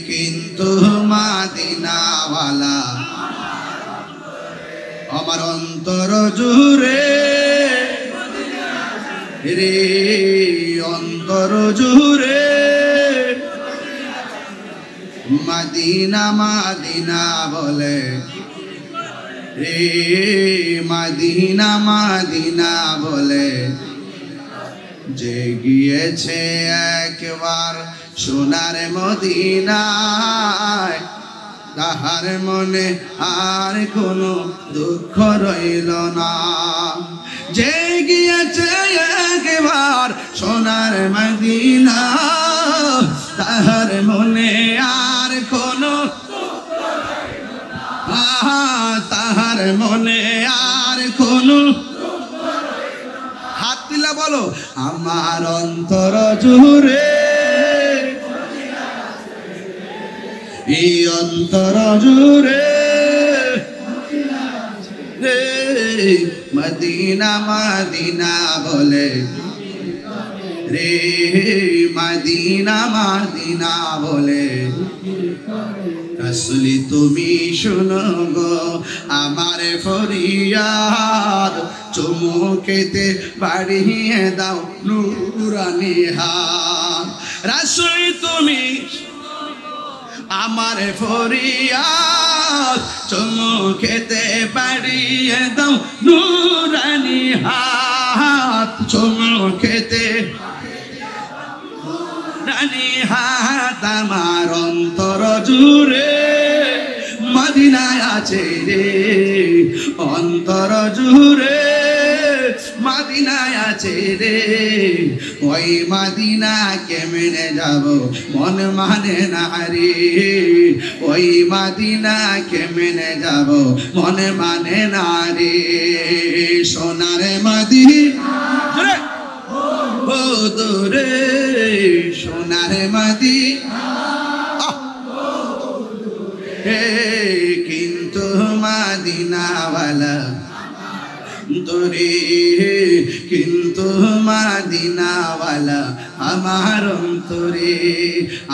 কিন্তু মাদিনাওয়ালা আমার অন্তর জুড়ে রে, অন্তর জুড়ে মদিনা মদিনা বলে রে, মদিনা মদিনা বলে। যে গিয়েছে একবার সোনার মদিনায়, তাহার মনে আর কোনো দুঃখ রইল না। যে গিয়েছে একবার সোনার মদিনা, তাহার মনে আর কোনো, তাহার মনে আর কোনো, হাত তুলা বলো আমার অন্তর জুড়ে, এই অন্তর জুড়ে মদিনা মদিনা বলে রে, মদিনা মদিনা বলে। রাসূলি তুমি শোনো গো আমার ফরিয়াদ, চুমুকেতে বাড়িয়ে দাও নূরানি হাত। রাসূলি তুমি আমার ফরিয়াদ, চুমুকেতে বাড়িয়ে দাও নূরানি হাত, চুমুকেতে রানী হাত। আমার অন্তর জুড়ে মদিনায় আছে রে, অন্তর জুড়ে মদিনায় আছে রে। ওই মদিনা কেমনে যাব মন মানে না রে, ওই মদিনা কেমনে যাব মন মানে না রে। সোনার মদিনা ও দূরে, সোনার মদিনা কিন্তু মদিনাওয়ালা দূরে, কিন্তু মদিনাওয়ালা আমার অন্তরে।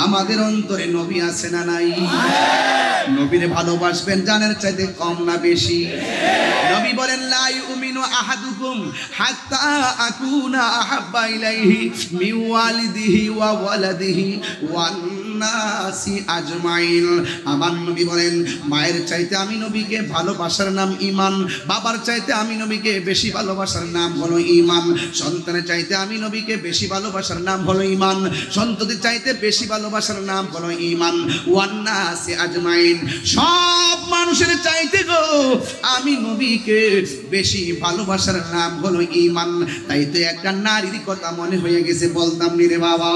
আমাদের অন্তরে নবী আছে না নাই? নবীরে ভালোবাসবেন জানের চাইতে কম না বেশি? নবী বলেন লা ইউমিনু আহাদুকুম হাত্তা আকুনা আহাব্বা ইলাইহি মিন ওয়ালিদিহি ওয়া ওয়ালাদিহি ওয়ান নাসি আজমাইন। আমার নবী বলেন মায়ের চাইতে আমি নবীকে ভালোবাসার নাম ঈমান, বাবার চাইতে আমি নবীকে বেশি ভালোবাসার নাম হলো ঈমান, সন্তানের চাইতে আমি নবীকে বেশি ভালোবাসার নাম হলো ঈমান, সন্ততির চাইতে বেশি ভালোবাসার নাম হলো ঈমান। ওয়ান নাসি আজমাইন, সব মানুষের চাইতে গো আমি নবীকে বেশি ভালোবাসার নাম হলো ঈমান। তাই তো একটা নারীর কথা মনে হয়ে গেছে, বলতাম নি রে বাবা।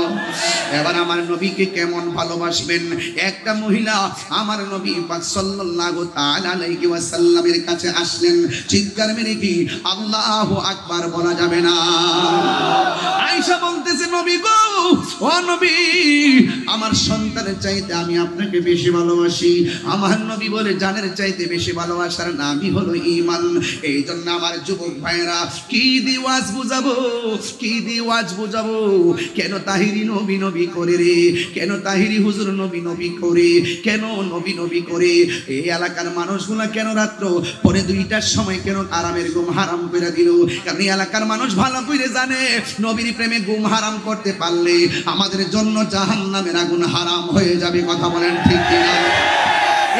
এবার আমার নবীকে কেমন ভালোবাসবেন? একটা মহিলা আমার নবী পাক সাল্লাল্লাহু তাআলা আলাইহি ওয়াসাল্লামের কাছে আসলেন, চিৎকার মেরে কি আল্লাহু আকবার বলা যাবে না? আয়েশা বলতেছে নবী গো, ও নবী, আমার সন্তানের চাইতে আমি আপনাকে বেশি ভালোবাসি। আমার নবী বলে জানের চাইতে বেশি ভালোবাসার নামই হলো ঈমান। এই জন্য আমার যুবক ভাইরা, কি দিওয়াজ বুঝাবো, কি দিওয়াজ বুঝাবো? কেন তাহিরি নবী নবী করে রে? কেন তাহিরি হুজুর নবী নবী করে? কেন নবী নবী করে? এই এলাকার মানুষগুলা কেন রাত্র পরে 2টার সময় কেন আরামের ঘুম হারাম করে দিল? কারণ এই এলাকার মানুষ ভালো করে জানে নবীর প্রেমে ঘুম হারাম করতে পারলে আমাদের জন্য জাহান্নামের আগুন হারাম হয়ে যাবে। কথা বলেন ঠিক কিনা?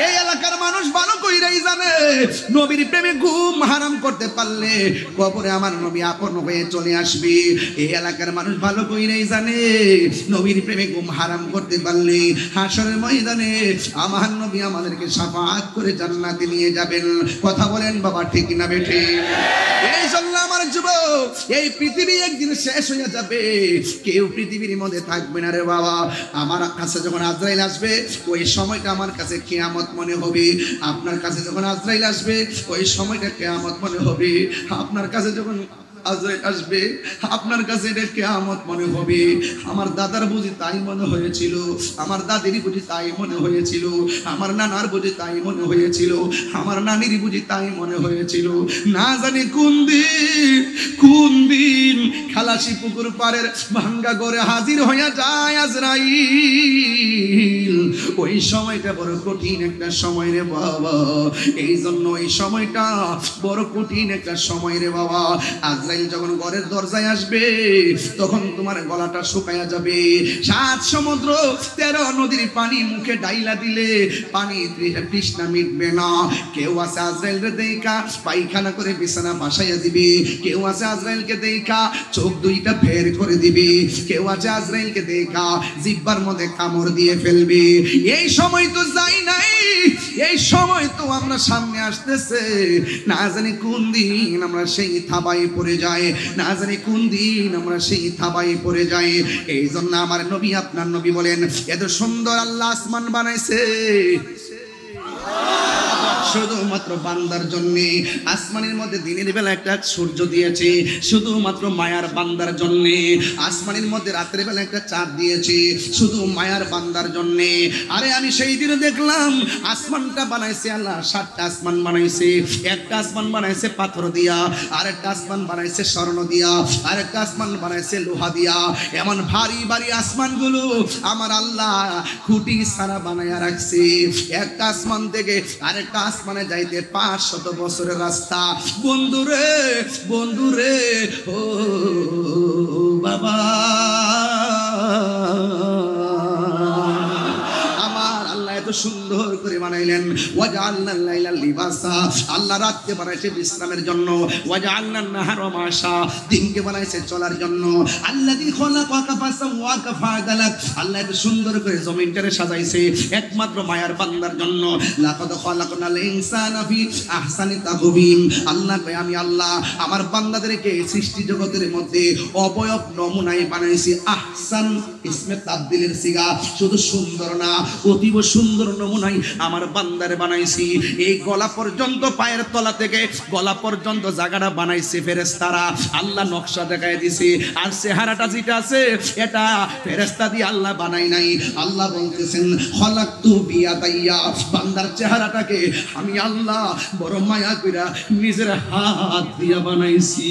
এই এলাকার মানুষ ভালো কইরাই জানে নবীর প্রেমে ঘুম হারাম করতে পারলে কবরে আমার নবী আপন হয়ে চলে আসবে। এই এলাকার মানুষ ভালো কইরাই জানে নবীর প্রেমে ঘুম হারাম করতে পারলে হাসরের ময়দানে আমার নবী আমাদেরকে শাফাআত করে জান্নাতে নিয়ে যাবেন। কথা বলেন বাবা ঠিক না বেঠে? এই জন্য আমার যুবক, এই পৃথিবী একদিন শেষ হয়ে যাবে, কেউ পৃথিবীর মধ্যে থাকবে না রে বাবা। আমার কাছে যখন আজরাইল আসবে ওই সময়টা আমার কাছে কিয়ামত মনে হবে। আপনার কাছে যখন আজরাইল আসবে ওই সময়টা কিয়ামত মনে হবে। আপনার কাছে যখন আজরাইল আসবে আপনার কাছে এটা কিয়ামত মনে হবে। আমার দাদার বুঝি তাই মনে হয়েছিল, আমার দাদির বুঝি তাই মনে হয়েছিল, আমার নানার বুঝি তাই মনে হয়েছিল, আমার নানির বুঝি তাই মনে হয়েছিল। না জানি কোন দিন খালাসি পুকুর পাড়ের ভাঙ্গা ঘরে হাজির হইয়া যায় আজরাইল। ওই সময়টা বড় কঠিন একটা সময় রে বাবা। এই জন্য ওই সময়টা বড় কঠিন একটা সময় রে বাবা। আজরাইল যখন ঘরের দরজায় আসবে তখন তোমার গলাটা শুকায়া যাবে। 7 সমুদ্র 13 নদীর পানি মুখে ডাইলা দিলে পানি তৃষ্ণা মিটবে না। কেউ আছে আজরাইলকে দেখা পায়খানা করে বিছানা বাসাইয়া দিবে, কেউ আছে আজরাইলকে দেখা চোখ 2টা বের করে দিবে, কেউ আছে আজরাইলকে দেখা জিহ্বার মধ্যে কামড় দিয়ে ফেলবে। এই সময় তো যাই নাই, এই সময় তো আমরা সামনে আসতেছে। না জানি কোন দিন আমরা সেই থাবায় পড়ে যাই, না জানি কোন দিন আমরা সেই থাবায় পড়ে যাই। এই জন্য আমার নবী আপনার নবী বলেন এত সুন্দর আল্লাহ আসমান বানাইছে শুধুমাত্র বান্দার জন্য। আসমানের মধ্যে দিনের বেলা একটা সূর্য দিয়েছে শুধুমাত্র মায়ার বান্দার জন্য। আসমানের মধ্যে রাতের বেলা একটা চাঁদ দিয়েছে শুধু মায়ার বান্দার জন্য। আরে আমি সেই দিনে দেখলাম আসমানটা বানাইছে আল্লাহ 7টা আসমান বানাইছে। একটা আসমান বানাইছে পাথর দিয়া, আরেকটা আসমান বানাইছে স্বর্ণ দিয়া, আরেকটা আসমান বানাইছে লোহা দিয়া। এমন ভারী ভারী আসমানগুলো আমার আল্লাহ খুঁটি ছাড়া বানায়া রাখছে। একটা আসমান থেকে আরেকটা আসমানে যাইতে 500 বছরের রাস্তা। বন্ধুরে বন্ধুরে ও বাবা, সুন্দর করে বানাইলেন। ওয়াজআলনা লাইলা লিবাসা, আল্লাহ রাতকে বানাইছে বিশ্রামের জন্য। ওয়াজআলনা নাহারা মাশা, দিনকে বানাইছে চলার জন্য। আল্লাযী খলাকাকা ফাসাওয়াকা ফাআদালাক, আল্লাহ এত সুন্দর করে জমিনটারে সাজাইছে একমাত্র মায়ার বান্দার জন্য। লাকাদ খলাকনাল ইনসানা ফি আহসানি তাকওয়িম, আল্লাহ কয় আমি আল্লাহ আমার বান্দাদেরকে সৃষ্টি জগতের মধ্যে অবয়ব নমুনায় বানাইছি। আহসান ইসমে তাবদীলের সিগা, শুধু সুন্দর না অতীব সুন্দর নমুনায় আমার বান্দারে বানাইছি। এই গলা পর্যন্ত পায়ের তলা থেকে গলা পর্যন্ত জায়গাটা বানাইছে ফেরেশতারা। আল্লাহ নকশা দেখায় দিছে। আর চেহারাটা যেটা আছে এটা ফেরেশতা দিয়ে আল্লাহ বানাই নাই। আল্লাহ বলতেছেন খলাকতু বিয়াদাইয়া, বান্দার চেহারাটাকে আমি আল্লাহ বড় মায়া কইরা নিজের হাত দিয়া বানাইছি।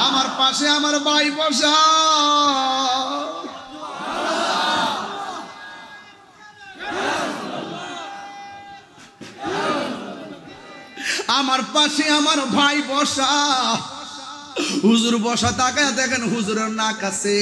আমার পাশে আমার ভাই বসা, আমার পাশে আমার ভাই বসা। হুজুর বসা তাকায় দেখেন হুজুরের নাক আছে,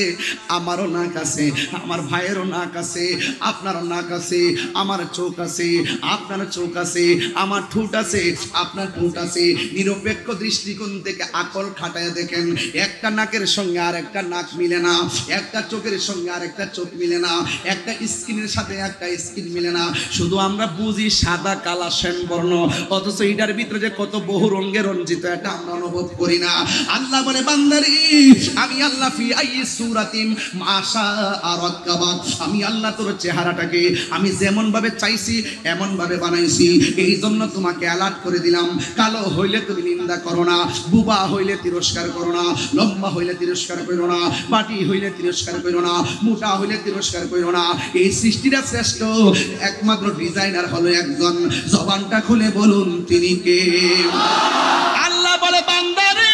আমারও নাক আছে, আমার ভাইয়েরও নাক আছে, আপনারও নাক আছে, আমার চোখ আছে, আপনার চোখ আছে, আমার ঠোঁট আছে, আপনার ঠোঁট আছে। নিরপেক্ষ দৃষ্টিকোণ থেকে আকল খাটায় দেখেন, একটা নাকের সঙ্গে আর একটা নাক মিলে না, একটা চোখের সঙ্গে আর একটা চোখ মিলে না, একটা স্কিনের সাথে একটা স্কিন মিলে না। শুধু আমরা বুঝি সাদা কালা শ্যাম বর্ণ, অথচ এটার ভিতরে যে কত বহু রঙে রঞ্জিত এটা আমরা অনুভব করি না। আল্লাহ বলে বান্দারি আমি আল্লাহ ফি আইয়ি সূরাতিন মাশা আরাক্কাবা, আমি আল্লাহ তোর চেহারাটাকে আমি যেমন ভাবে চাইছি এমন ভাবে বানাইছি। এই জন্য তোমাকে অ্যালার্ট করে দিলাম, কালো হইলে তুমি নিন্দা করো না, বুবা হইলে তিরস্কার করো না, লম্বা হইলে তিরস্কার করো না, পাটি হইলে তিরস্কার করো না, মোটা হইলে তিরস্কার করো না। এই সৃষ্টিটা শ্রেষ্ঠ, একমাত্র ডিজাইনার হলো একজন। জবানটা খুলে বলুন তিনি কে? আল্লাহ বলে বান্দারে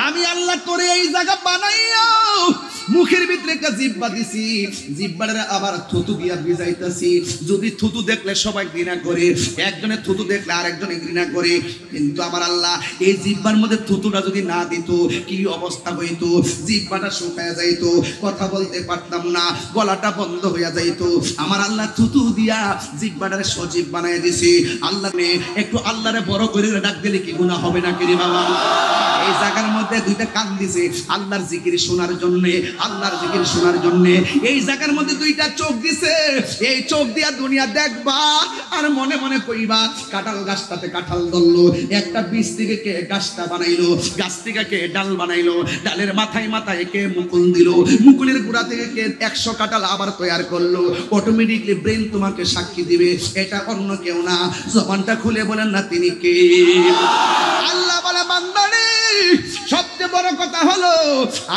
আমি আল্লাহ তোরে এই জায়গা বানাইয়া মুখের ভিতরে একটা জিহ্বা দিছি, জিহ্বারে আবার থুতু দিয়া ভিজাইতাছি। যদি থুতু দেখলে সবাই ঘৃণা করে, একজনের থুতু দেখলে আরেকজনে ঘৃণা করে, কিন্তু আমার আল্লাহ এই জিহ্বার মধ্যে থুতুটা যদি না দিত কি অবস্থা হইতো? জিহ্বাটা শুকায় যাইতো, কথা বলতে পারতাম না, গলাটা বন্ধ হইয়া যাইতো। আমার আল্লাহ থুতু দিয়া জিহ্বাটারে সজীব বানায় দিছে। আল্লাহ একটু আল্লাহরে বড় করে ডাক দিলে কি গুনাহ হবে না কি রে বাবা? এই জায়গার মধ্যে দুইটা কান দিছে আল্লাহর জিকির শোনার জন্য, আল্লাহর জিকির শোনার জন্য। এই জায়গার মধ্যে দুইটা চোখ দিছে, এই চোখ দিয়া দুনিয়া দেখবা আর মনে মনে কইবা কাঁঠাল গাছটাতে কাঁঠাল ধরলো, একটা বীজ থেকে কে গাছটা বানাইলো, গাছ থেকে কে ডাল বানাইলো, ডালের মাথায় মাথায় কে মুকুল দিল, মুকুলের গোড়া থেকে কে 100 কাঁঠাল আবার তৈরি করলো। অটোমেটিকলি ব্রেন তোমাকে সাক্ষী দিবে এটা অন্য কেউ না। জবানটা খুলে বলেন না তিনি কে? আল্লাহ বলে বান্দারে সবচেয়ে বড় কথা হলো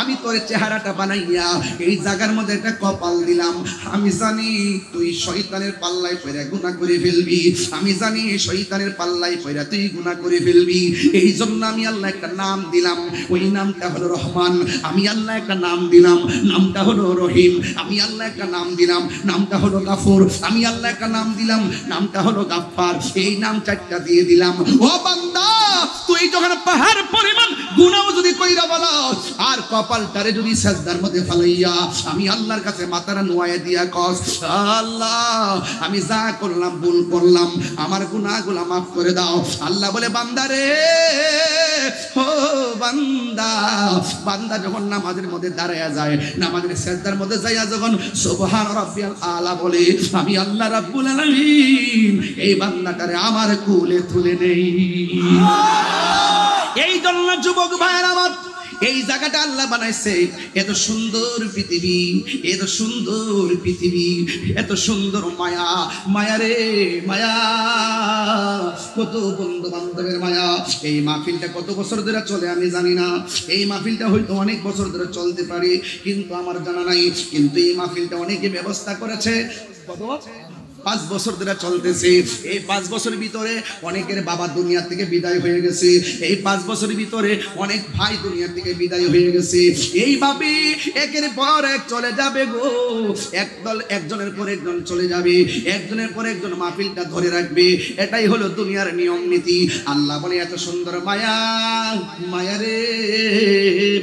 আমি তোর চেহারাটা বানাইয়া এই জায়গার মধ্যে একটা কপাল দিলাম। আমি জানি তুই শয়তানের পাল্লায় পড়ে গুনাহ করে ফেলবি, আমি জানি শয়তানের পাল্লায় পড়ে তুই গুনাহ করে ফেলবি। এই জন্য আমি আল্লাহ একটা নাম দিলাম, ওই নামটা হলো রহমান। আমি আল্লাহ একটা নাম দিলাম, নামটা হলো রহিম। আমি আল্লাহ একটা নাম দিলাম, নামটা হলো গাফুর। আমি আল্লাহ একটা নাম দিলাম, নামটা হলো গাফফার। এই নাম চারটা দিয়ে দিলাম। ও বান্দা তুই যখন পাহাড় পরিমাণ গুনাহ যদি কইরা বলস আর কপালটারে যদি সাজদার মধ্যে ফালাইয়া আমি আল্লাহর কাছে মাথাটা নোয়ায়ে দিয়া কস আল্লাহ আমি যা করলাম ভুল করলাম, আমার গুনাহগুলো মাফ করে দাও। আল্লাহ বলে বান্দারে ও বান্দা, বান্দা যখন নামাজের মধ্যে দাঁড়ায়া যায়, নামাজের সাজদার মধ্যে যাইয়া যখন সুবহান রাব্বিয়াল আলা বলে, আমি আল্লাহ রাব্বুল আলামিন এই বান্দাটারে আমার কোলে তুলে নেই। এই জন্য যুবক ভাইয়ের আমার এই জায়গাটা আল্লাহ বানাইছে। এত সুন্দর পৃথিবী, এত সুন্দর পৃথিবী, এত সুন্দর মায়া, মায়া রে মায়া, কত বন্ধু বান্ধবের মায়া। এই মাহফিলটা কত বছর ধরে চলে আমি জানি না, এই মাহফিলটা হয়তো অনেক বছর ধরে চলতে পারে কিন্তু আমার জানা নাই। কিন্তু এই মাহফিলটা অনেকে ব্যবস্থা করেছে, 5 বছর ধরে চলতেছে। এই 5 বছরের ভিতরে অনেকের বাবা দুনিয়া থেকে বিদায় হয়ে গেছে, এই 5 বছরের ভিতরে অনেক ভাই দুনিয়া থেকে বিদায় হয়ে গেছে। এইভাবে একের পর এক চলে যাবে গো, একদল একজনের পর একজন চলে যাবে, একজনের পর একজন মাহফিলটা ধরে রাখবে। এটাই হলো দুনিয়ার নিয়ম নীতি। আল্লাহ বলে এত সুন্দর মায়া, মায়া রে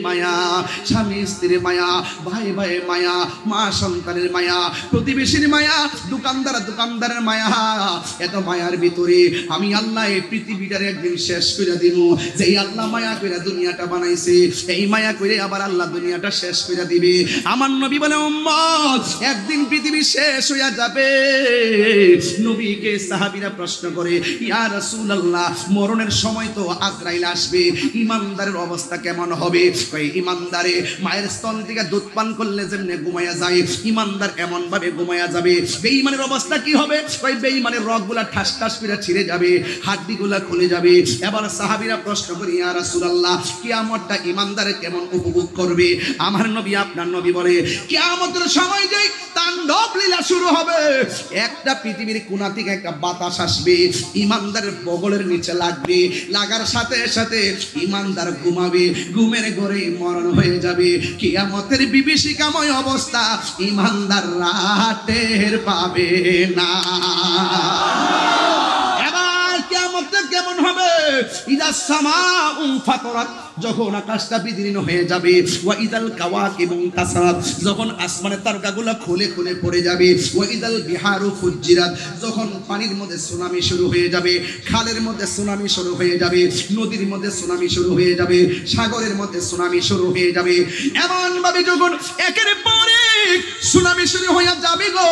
মায়া, স্বামী স্ত্রীর মায়া, ভাই ভাইয়ের মায়া, মা সন্তানের মায়া, প্রতিবেশীর মায়া, দোকানদারের মায়া। এত মায়ার ভিতরে আমি আল্লাহ এই পৃথিবীটার একদিন শেষ করে দিব। যেই আল্লাহ মায়া করে দুনিয়াটা বানাইছে, এই মায়া করে আবার আল্লাহ দুনিয়াটা শেষ করে দিবে। আমার নবী বলে উম্মত একদিন পৃথিবী শেষ হয়ে যাবে। নবীকে সাহাবীরা প্রশ্ন করে ইয়া রাসূলুল্লাহ মরণের সময় তো আজরাইল আসবে, ঈমানদারের অবস্থা কেমন হবে? কই ঈমানদারে মায়ের স্তন থেকে দুধ পান করলে যেমনে ঘুমায়া যায়, ঈমানদার এমন ভাবে ঘুমায়া যাবে। বেঈমানের অবস্থা কি হবে? কই বেঈমানের রগগুলা ঠাস ঠাস করে ছিঁড়ে যাবে, হাড্ডিগুলা খুলে যাবে। এবার সাহাবীরা প্রশ্ন করে ইয়া রাসূলুল্লাহ কিয়ামতটা ঈমানদারে কেমন উপভোগ করবে? আমার নবী আপনার নবী বলে কিয়ামতের সময় যেই তাণ্ডব লীলা শুরু হবে, একটা পৃথিবীর কোণা থেকে একটা বাতাস আসবে, ঈমানদারের বগলের নিচে লাগবে, লাগার সাথে সাথে ঈমানদার ঘুমাবে, ঘুমের ঘরে মরণ হয়ে যাবে। কিয়ামতের বিভীষিকাময় অবস্থা ঈমানদাররা টের পাবে না। এবার কিয়ামতটা কেমন হবে? ইদা সামাউ ফাতরাত, যখন আকাশটা বিদীর্ণ হয়ে যাবে, ওয়া ইদাল কাওয়াকিবু তাসারাত, যখন আসমানের তারকাগুলো খুলে খুলে পড়ে যাবে, ওয়া ইদাল বিহারু ফুজ্জিরাত, যখন পানির মধ্যে সুনামি শুরু হয়ে যাবে, খালের মধ্যে সুনামি শুরু হয়ে যাবে, নদীর মধ্যে সুনামি শুরু হয়ে যাবে, সাগরের মধ্যে সুনামি শুরু হয়ে যাবে, এমন ভাবে যখন একের পরে সুনামি শুরু হয়ে যাবে গো,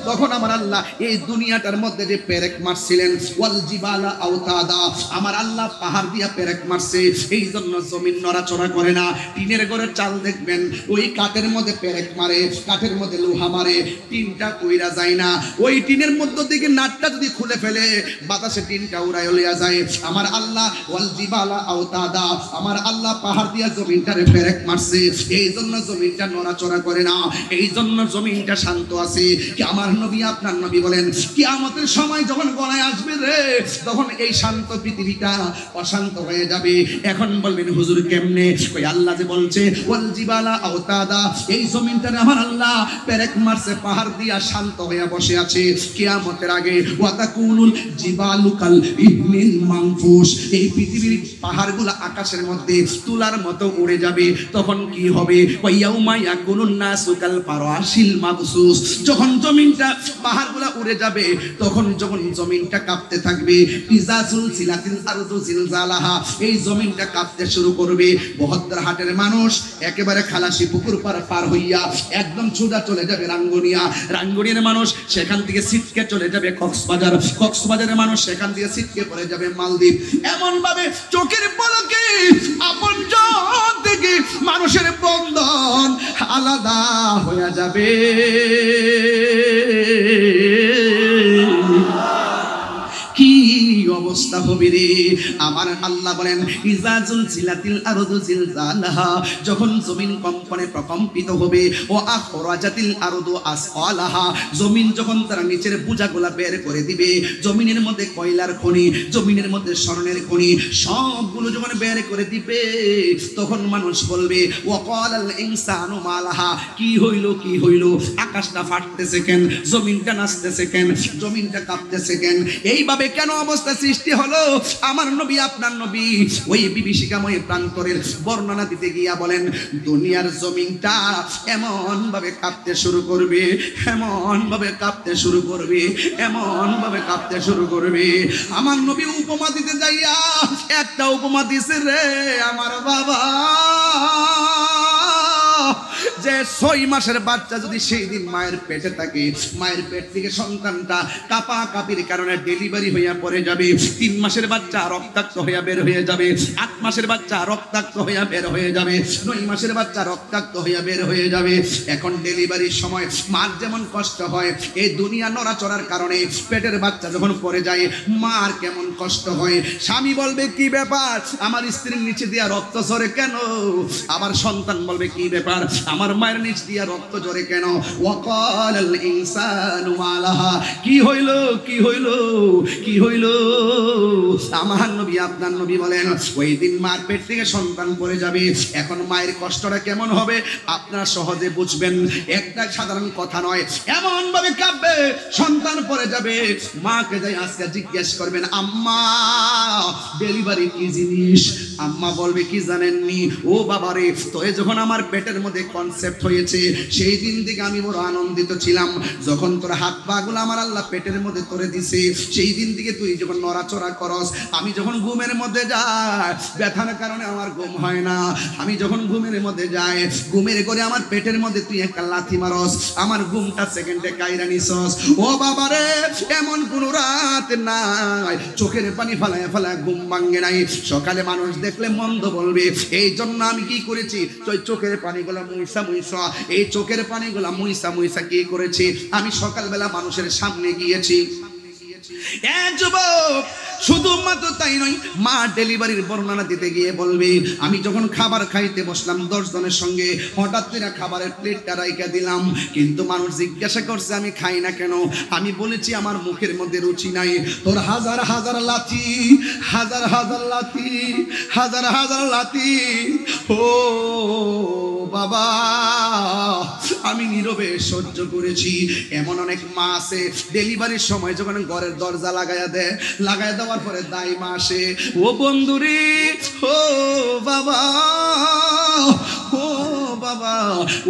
তখন আমার আল্লাহ এই দুনিয়াটার মধ্যে যে পেরেক মারছিলেন, ওয়াল জিবালা আওতাদা, আমার আল্লাহ পাহাড় দিয়া পেরেক মারছে, এই জন্য জমিন নড়াচড়া করে না। টিনের ঘরের চাল দেখবেন ওই কাঠের মধ্যে পেরেক মারে, কাঠের মধ্যে লোহা মারে, টিনটা কইরা যায় না। ওই টিনের মধ্য থেকে নাটটা যদি খুলে ফেলে, বাতাসে টিনটা উড়ায় লইয়া যায়। আমার আল্লাহ ওয়াল জিবালা আওতাদা, আমার আল্লাহ পাহাড় দিয়া জমিনটারে পেরেক মারছে, এই জন্য জমিনটা নড়াচড়া করে না, এই জন্য জমিনটা শান্ত আছে। কি আমার নবী আপনার নবী বলেন, কিয়ামতের সময় যখন গড়ায় আসবে রে, তখন এই শান্ত পৃথিবীটা অশান্ত হয়ে যাবে। এখন বলবেন হুজুর কেমনে? ওই আল্লাহ যে বলছে ওয়াল জিবালা আওতাদা, এই জমিনটারে আমার আল্লাহ পেরেক মারছে, পাহাড় দিয়া শান্ত হয়ে বসে আছে। কিয়ামতের আগে ওয়াতাকুনুল জিবালু কাল ইহমিল মানফুস, এই পৃথিবীর পাহাড়গুলো আকাশের মধ্যে তুলার মতো উড়ে যাবে। তখন কি হবে? ওয়াইয়াউমা ইয়াকুনুন নাসু কাল ফারাশিল মাবসুস, যখন জমিনটা পাহাড়গুলো উড়ে যাবে, তখন যখন জমিনটা কাঁপতে থাকবে, ইজাজুল সিলাতিল আরদু জিলজালাহা, এই জমিনটা কাঁপতে শুরু করবে। বহদ্দারহাটের মানুষ একেবারে খালাসি পুকুর পার হইয়া একদম সোজা চলে যাবে রাঙ্গুনিয়া, রাঙ্গুনিয়ার মানুষ সেখান থেকে ছিটকে চলে যাবে কক্সবাজার, কক্সবাজারের মানুষ সেখান থেকে ছিটকে পড়ে যাবে মালদ্বীপ। এমন ভাবে চোখের পলকে আপনজন থেকে মানুষের বন্ধন আলাদা হয়ে যাবে। কি অবস্থা হবে রে? আমার আল্লাহ বলেন ইজাজুল জিলাতিল আরদু জিলজালাহা, যখন জমিন কম্পনে প্রকম্পিত হবে, ও আখরাজাতিল আরদু আসআলাহা, জমিন যখন তার নিচের বোঝাগুলা বের করে দিবে, জমিনের মধ্যে কয়লার খনি, জমিনের মধ্যে স্বর্ণের খনি, সবগুলো যখন বের করে দিবে, তখন মানুষ বলবে ওয়াকালাল ইনসানু মালাহা, কি হইল কি হইল, আকাশটা ফাটতেছে কেন, জমিনটা নাচতেছে কেন, জমিনটা কাঁপতেছে কেন, এইভাবে কেন অবস্থা সৃষ্টি হলো? আমার নবী আপনার নবী ওই বিভীষিকাময় প্রান্তরের বর্ণনা দিতে গিয়া বলেন, দুনিয়ার জমিনটা এমন ভাবে কাঁপতে শুরু করবে, এমন ভাবে কাঁপতে শুরু করবে, এমন ভাবে কাঁপতে শুরু করবে। আমার নবী উপমা দিতে যাইয়া একটা উপমা দিছে রে আমার বাবা, যে 6 মাসের বাচ্চা যদি সেই দিন মায়ের পেটে থাকে, মায়ের পেট থেকে সন্তানটা কাপা কাপির কারণে ডেলিভারি হইয়া পড়ে যাবে, 3 মাসের বাচ্চা রক্তাক্ত হইয়া বের হয়ে যাবে, 8 মাসের বাচ্চা রক্তাক্ত হইয়া বের হয়ে যাবে, 9 মাসের বাচ্চা রক্তাক্ত হইয়া বের হয়ে যাবে। এখন ডেলিভারির সময় মার যেমন কষ্ট হয়, এই দুনিয়া নড়াচড়ার কারণে পেটের বাচ্চা যখন পড়ে যায়, মার কেমন কষ্ট হয়। স্বামী বলবে কি ব্যাপার, আমার স্ত্রীর নিচে দিয়া রক্ত ঝরে কেন? আবার সন্তান বলবে কি ব্যাপার, আমার মায়ের নিচ দিয়া রক্ত ঝরে কেন? ওয়াকালাল ইনসানু মালাহা, কি হইল কি হইল কি হইল? আমার নবী আপনার নবী বলেন, ওই দিন মার পেট থেকে সন্তান পড়ে যাবে, এখন মায়ের কষ্টটা কেমন হবে আপনারা সহজে বুঝবেন। একটা সাধারণ কথা নয়, এমন ভাবে কাঁপবে, সন্তান পড়ে যাবে, মাকে যাই আজকে জিজ্ঞেস করবেন, আম্মা ডেলিভারি কি জিনিস? আম্মা বলবে কি জানেননি? ও বাবারে, তোরে যখন আমার পেটের মধ্যে কনসেপ্ট হয়েছে, সেই দিন থেকে আমি বড় আনন্দিত ছিলাম। যখন তোর হাত পা গুলো আমার আল্লাহ পেটের মধ্যে তোরে দিছে, সেই দিন থেকে তুই যখন নড়াচড়া করস, আমি যখন ঘুমের মধ্যে যাই, ব্যথার কারণে আমার ঘুম হয় না, আমি যখন ঘুমের মধ্যে যাই, ঘুমের করে আমার পেটের মধ্যে তুই একটা লাথি মারস, আমার ঘুমটা সেকেন্ডে কাইরা নিছস। ও বাবারে, এমন কোন রাত নাই চোখের পানি ফালায় ফালায় ঘুম ভাঙ্গে নাই। সকালে মানুষ দেখলে মন্দ বলবে, এই জন্য আমি কি করেছি, চোখের পানিগুলো মুইসা মুইসা, এই চোখের পানিগুলো মুইসা মুইসা কি করেছি, আমি সকালবেলা মানুষের সামনে গিয়েছি। যুবক, শুধুমাত্র তাই নয়, মা ডেলিভারির বর্ণনা দিতে গিয়ে বলবে, আমি যখন খাবার খাইতে বসলাম 10 জনের সঙ্গে, হঠাৎ করে খাবারের প্লেটটা রাইখা দিলাম, কিন্তু মানুষ জিজ্ঞাসা করছে আমি খাই না কেন? আমি বলেছি আমার মুখের মধ্যে রুচি নাই। তোর হাজার হাজার লাথি, হাজার হাজার লাথি, হাজার হাজার লাথি, ও বাবা আমি নীরবে সহ্য করেছি। এমন অনেক মা আছে ডেলিভারির সময় যখন ঘরের দরজা লাগাইয়া দেওয়ার পরে দাই মা আসে, ও বন্ধুরে, ও বাবা, ও বাবা,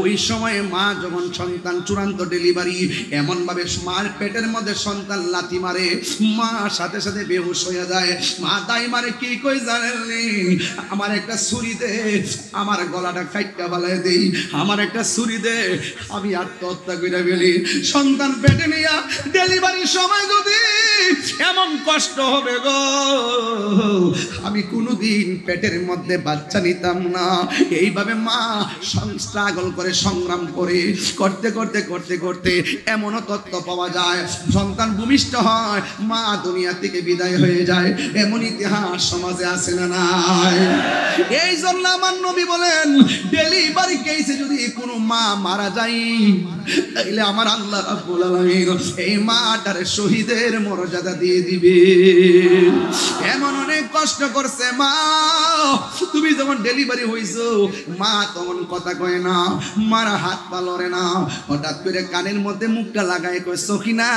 ওই সময়ে মা যখন সন্তান চূড়ান্ত ডেলিভারি, এমন ভাবে মার পেটের মধ্যে সন্তান লাথি মারে, মা সাথে সাথে বেহুশ হয়ে যায়। মা দাই মারে কি কই জানেননি, আমার একটা ছুরি দে, আমার গলাটা কাইটটা বালাই দেই, আমার একটা ছুরি দে, আমি আত্মহত্যা করে ফেলি। সন্তান পেটে নিয়া ডেলিভারির সময় যদি এমন কষ্ট হবে গো, আমি কোনোদিন পেটের মধ্যে বাচ্চা নিতাম না। এইভাবে মা স্ট্রাগল করে, সংগ্রাম করে, করতে করতে করতে করতে এমনও তথ্য পাওয়া যায় সন্তান ভূমিষ্ঠ হয়, মা দুনিয়া থেকে বিদায় হয়ে যায়। এমন ইতিহাস সমাজে আছে না নাই? এই জন্য আমার নবী বলেন, ডেলিভারি কেসে যদি কোনো মা মারা যায়, তাইলে আমার আল্লাহ রাব্বুল আলামিন এই মাটার শহীদের মর্যাদা দিয়ে দিবে। এমন অনেক কষ্ট করছে মা, তুমি যখন ডেলিভারি হইছো মা তখন কথা কয় না, মার হাত পা লড়ে না। হঠাৎ করে কানের মধ্যে মুখটা লাগায় কয়, সখিনা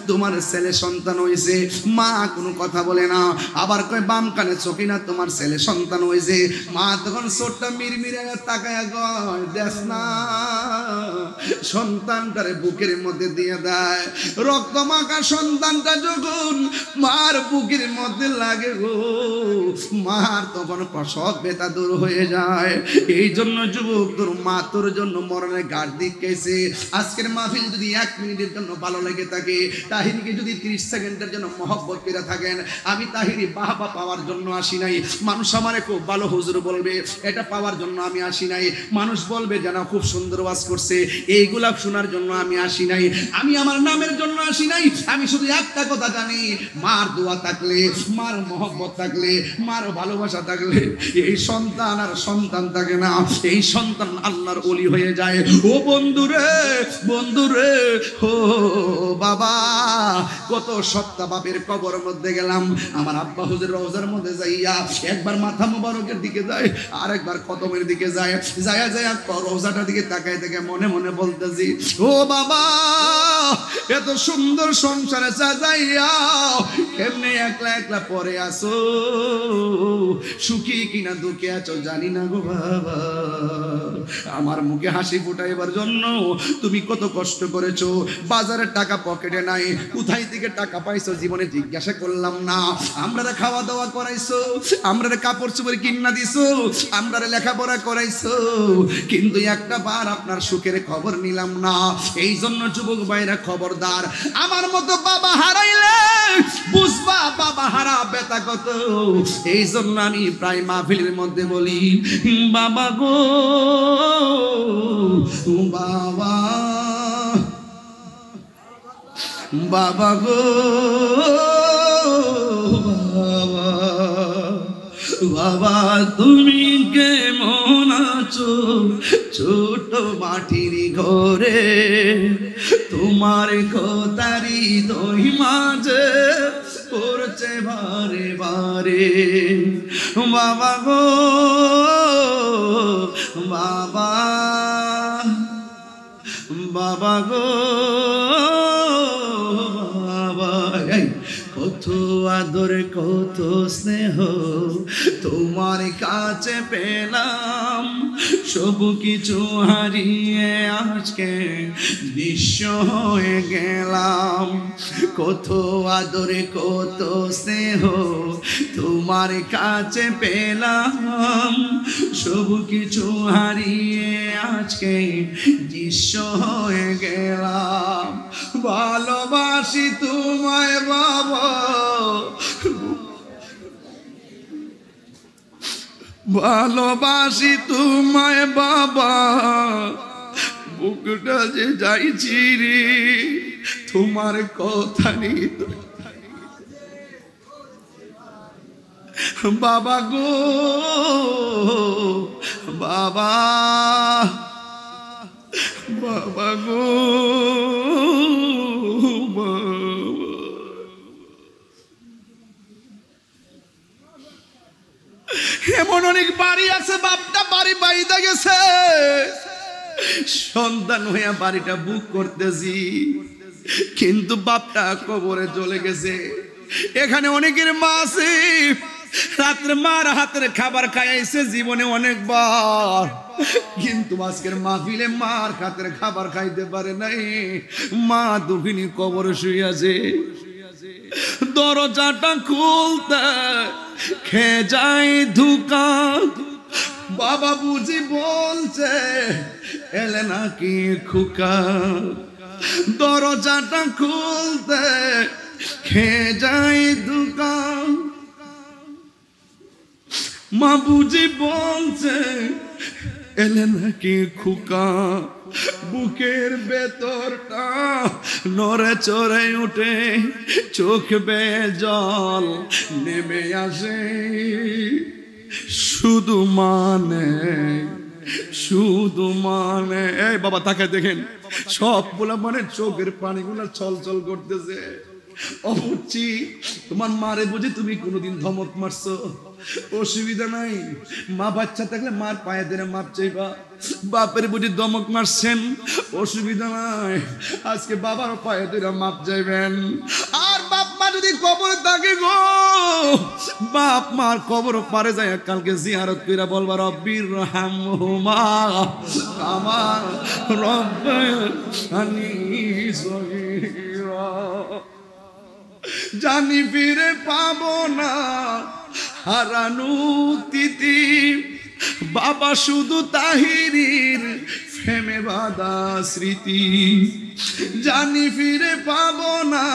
তোমার ছেলে সন্তান হয়েছে। মা কোনো কথা বলে না। আবার কয় বাম কানে, সখিনা তোমার ছেলে সন্তান হয়েছে। মা তখন চোখটা মিরমিরে তাকায় কয়, দেখ না, সন্তানটারে বুকের মধ্যে দিয়ে দেয়। রক্ত মাখা সন্তানটা যখন মার বুকের মধ্যে লাগে গো, মার তখন প্রসব ব্যথা দূর হয়ে যায়। এই জন্য যুবক, তোর মা তোর জন্য মরণের ঘাট দিকেছে। আজকের মাহফিল যদি 1 মিনিটের জন্য ভালো লেগে থাকে, তাহিরিকে যদি 30 সেকেন্ডের জন্য মহব্বত করে থাকেন, আমি তাহিরি বাহবা পাওয়ার জন্য আসি নাই। মানুষ আমারে খুব ভালো হুজুর বলবে, এটা পাওয়ার জন্য আমি আসি নাই। মানুষ বলবে যেন খুব সুন্দর ওয়াজ করছে, এইগুলা শোনার জন্য আমি আসি নাই। আমি আমার নামের জন্য আসি নাই। আমি শুধু একটা কথা জানি, মার দোয়া থাকলে, মার মহব্বত থাকলে, মার ভালোবাসা থাকলে এই সন্তান আর সন্তান থাকে না, এই সন্তান আল্লাহর ওলি হয়ে যায়। ও বন্ধুরে, বন্ধুরে, ও বাবা, কত সপ্তাহ বাপের কবর মধ্যে গেলাম, আমার আব্বা হুজুর রওজার মধ্যে যাইয়া একবার মাথা মোবারকের দিকে যায়, আর একবার কদমের দিকে যায়, যায়া যায়া রওজাটার দিকে তাকায় থেকে মনে মনে বলতেছি, ও বাবা, এত সুন্দর সংসারে সাজাইয়া কেমনে একলা একলা পরে আসো, সুখী কিনা দুঃখে আছো জানি না গো বাবা। আমার মুখে হাসি ফুটাইবার জন্য তুমি কত কষ্ট করেছো। বাজারের টাকা পকেটে নাই, কোথায় থেকে টাকা পাইছো জীবনে জিজ্ঞাসা করলাম না। আমরা খাওয়া দাওয়া করাইছো, আমরা কাপড় চোপড় কিনা দিছো, আমরা লেখাপড়া করাইছো, কিন্তু একটা বার আপনার সুখের খবর নিলাম না। এই জন্য যুবক ভাইরা খবরদার, আমার মতো বাবা হারাইলে বুঝবা বাবা হারা ব্যথা কত। এই জন্য আমি প্রায় মাহফিলের মধ্যে বলি, বাবা গো বাবা, বাবা গো বাবা, বাবা তুমি কেমন আছো ছোট মাটির ঘরে, তোমার কথারি দই মাঝে পড়ছে বারে বারে। বাবা গো বাবা, বাবা গো বাবা, কত আদর কত স্নেহ তোমার কাছে পেলাম, সব কিছু হারিয়ে আজকে নিঃস্ব হয়ে গেলাম। কত আদর কত স্নেহ তোমার কাছে পেলাম, সব কিছু হারিয়ে আজকে নিঃস্ব হয়ে গেলাম। ভালোবাসি তোমায় বাবা, ভালোবাসি তোমায় বাবা, বুকটা যে যাইছি রে তোমার কথা নিয়ে। বাবা গো বাবা, বাবা গো বাবা। এমন অনেক বাড়ি আছে বাপটা বাড়ি বাইদা গেছে, সন্তান হইয়া বাড়িটা বুক করতেছি, কিন্তু বাপটা কবরে চলে গেছে। এখানে অনেকের মা আছে, রাত্রে মার হাতের খাবার খাইছে জীবনে অনেকবার, কিন্তু আজকের মাহফিলে মার হাতের খাবার খাইতে পারে নাই। মা দুঃখিনী কবরে শুয়ে আছে। দরজাটা খুলতে খেয়ে যায় ধুকা, বাবা বুঝি বলছে এলে নাকি খুকা। দরজাটা খুলতে খেয়ে যায় ধুকা, মা বুঝি বলছে এলে নাকি খুকা। বুকের ভেতরটা নড়ে চড়ে উঠে, চোখ বেয়ে জল নেমে আসে। শুধু মানে এই বাবা তাকে দেখেন, সবগুলা মানে চোখের পানিগুলো ছল ছল করতেছে। অবুঝি তোমার মারে বুঝি তুমি কোনোদিন ধমক মারছো? অসুবিধা নাই, মা বাচ্চা থাকলে মার পায়ে ধরে মাপ চাইবা। বাপের বুঝি ধমক মারছেন, অসুবিধা নাই, আজকে বাবার পায়ে ধরে মাপ চাইবেন। আর বাপ মা যদি কবর থাকে গো, বাপ মার কবর পারে যায় কালকে জিয়ারত কইরা বলবা রব্বির রহমহুমা কামা রব্বায়ানি সগীরা। জানি ফিরে পাবো না হারানো তিথি, বাবা শুধু তাহিরির ফেমে বাঁধা স্মৃতি। জানি ফিরে পাবো না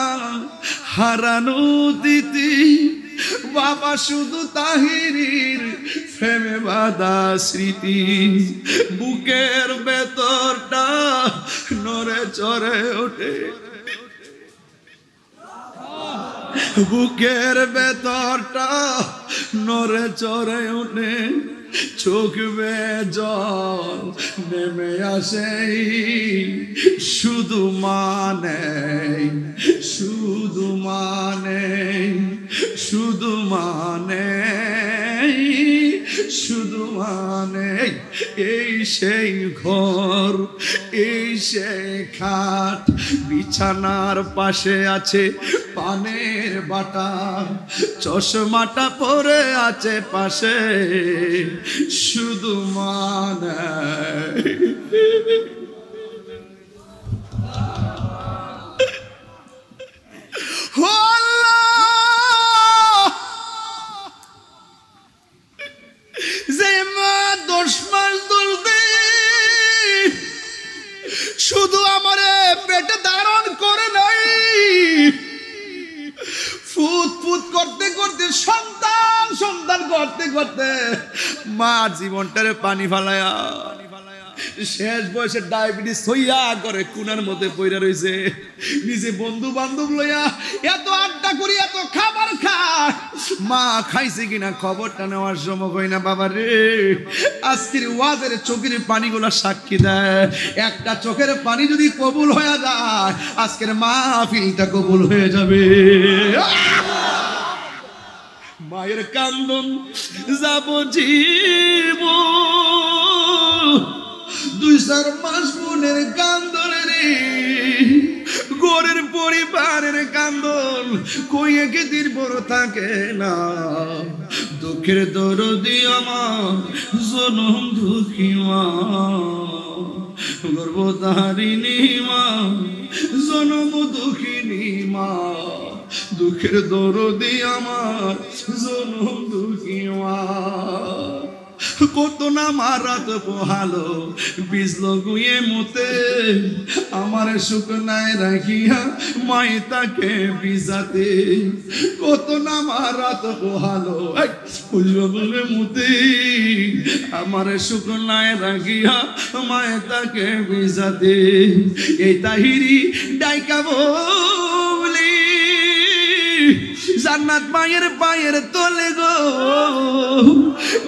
হারানো তিথি, বাবা শুধু তাহিরির ফেমে বাঁধা স্মৃতি। বুকের ভেতরটা নড়ে চড়ে ওঠে, বুকের ভেতরটা নড়ে চড়ে উঠে, চোখ বেয়ে জল নেমে আসে। শুধু মানে এই সেই ঘর, এই সেই খাট, বিছানার পাশে আছে পানের বাটা, চশমাটা পরে আছে পাশে। শুধু মানে যে মা 10 মাস দুলতে শুধু আমারে পেটে ধারণ করে নাই, ফুট ফুট করতে করতে সন্তান করতে করতে মা জীবনটারে পানি ফালায়া শেষ বয়সে ডায়াবেটিস হইয়া করে কুনার মধ্যে পইরা রইছে। নিজে বন্ধু বান্ধব লইয়া এত আড্ডা করি, এত খাবার খায়, মা খাইছে কিনা খবরটা নেওয়ার সময় হয় না। বাবা রে, আজকের ওয়াজের চোখের পানিগুলো সাক্ষী দেয়, একটা চোখের পানি যদি কবুল হয়ে যায়, আজকের মাহফিলটা কবুল হয়ে যাবে। মায়ের কান্দন যাব জীব, 2-4 মাস বোনের কান্দন রে, গরের পরিবারের কান্দন কইয়ে কে দিন বড় থাকে না। দুঃখের দরদি আমার জনম দুঃখী মা, গর্ভধারিণী মা, জনম দুঃখিনী মা। দুঃখের দরদি আমার জনম দুঃখী মা। কত না মারাত পোহালো বিজলো গুয়ে মতে, আমার শুকনায় রাখিয়া মাই তাকে বিজাতে। কত না মারাত পোহালো বলে মতে, আমার শুকনায় রাখিয়া মাই তাকে বিজাতে। এই তাহিরি ডাইকা বলি জান্নাত মায়ের পায়ের তলে গো।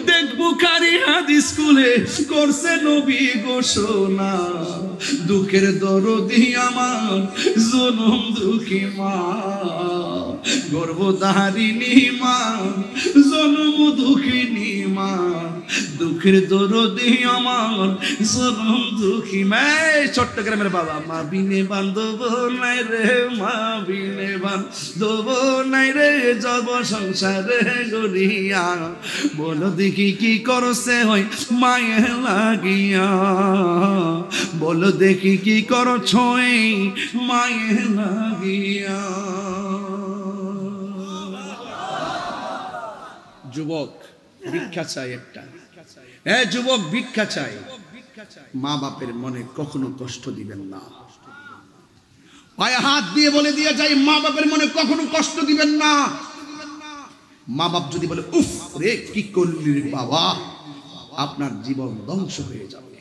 দেখ বুখারী হাদিস স্কুলে করছে নবী ঘোষণা, দুঃখের দরদি আমার জনম দুঃখী মা, গর্ভধারিণী মা, জনম দুঃখিনী মা। দুঃখের দরদি আমার চরম দুঃখী মায় চট্টগ্রামের বাবা মা বিনে বান্ধব নাই রে মা বিনে বান্ধব নাই রে জব সংসারে গড়িয়া বলো দেখি কি করছে হই মায়ে লাগিয়া বলো দেখি কি করছ মায়ে লাগিয়া যুবক ভিক্ষা চাই একটা যুবক ভিক্ষা চাই মা বাপের মনে কখনো কষ্ট দিবেন না পায়ে হাত দিয়ে বলে দিয়ে যাই মা বাপের মনে কখনো কষ্ট দিবেন না মা বাপ যদি বলে উফ রে কি করলি রে বাবা আপনার জীবন ধ্বংস হয়ে যাবে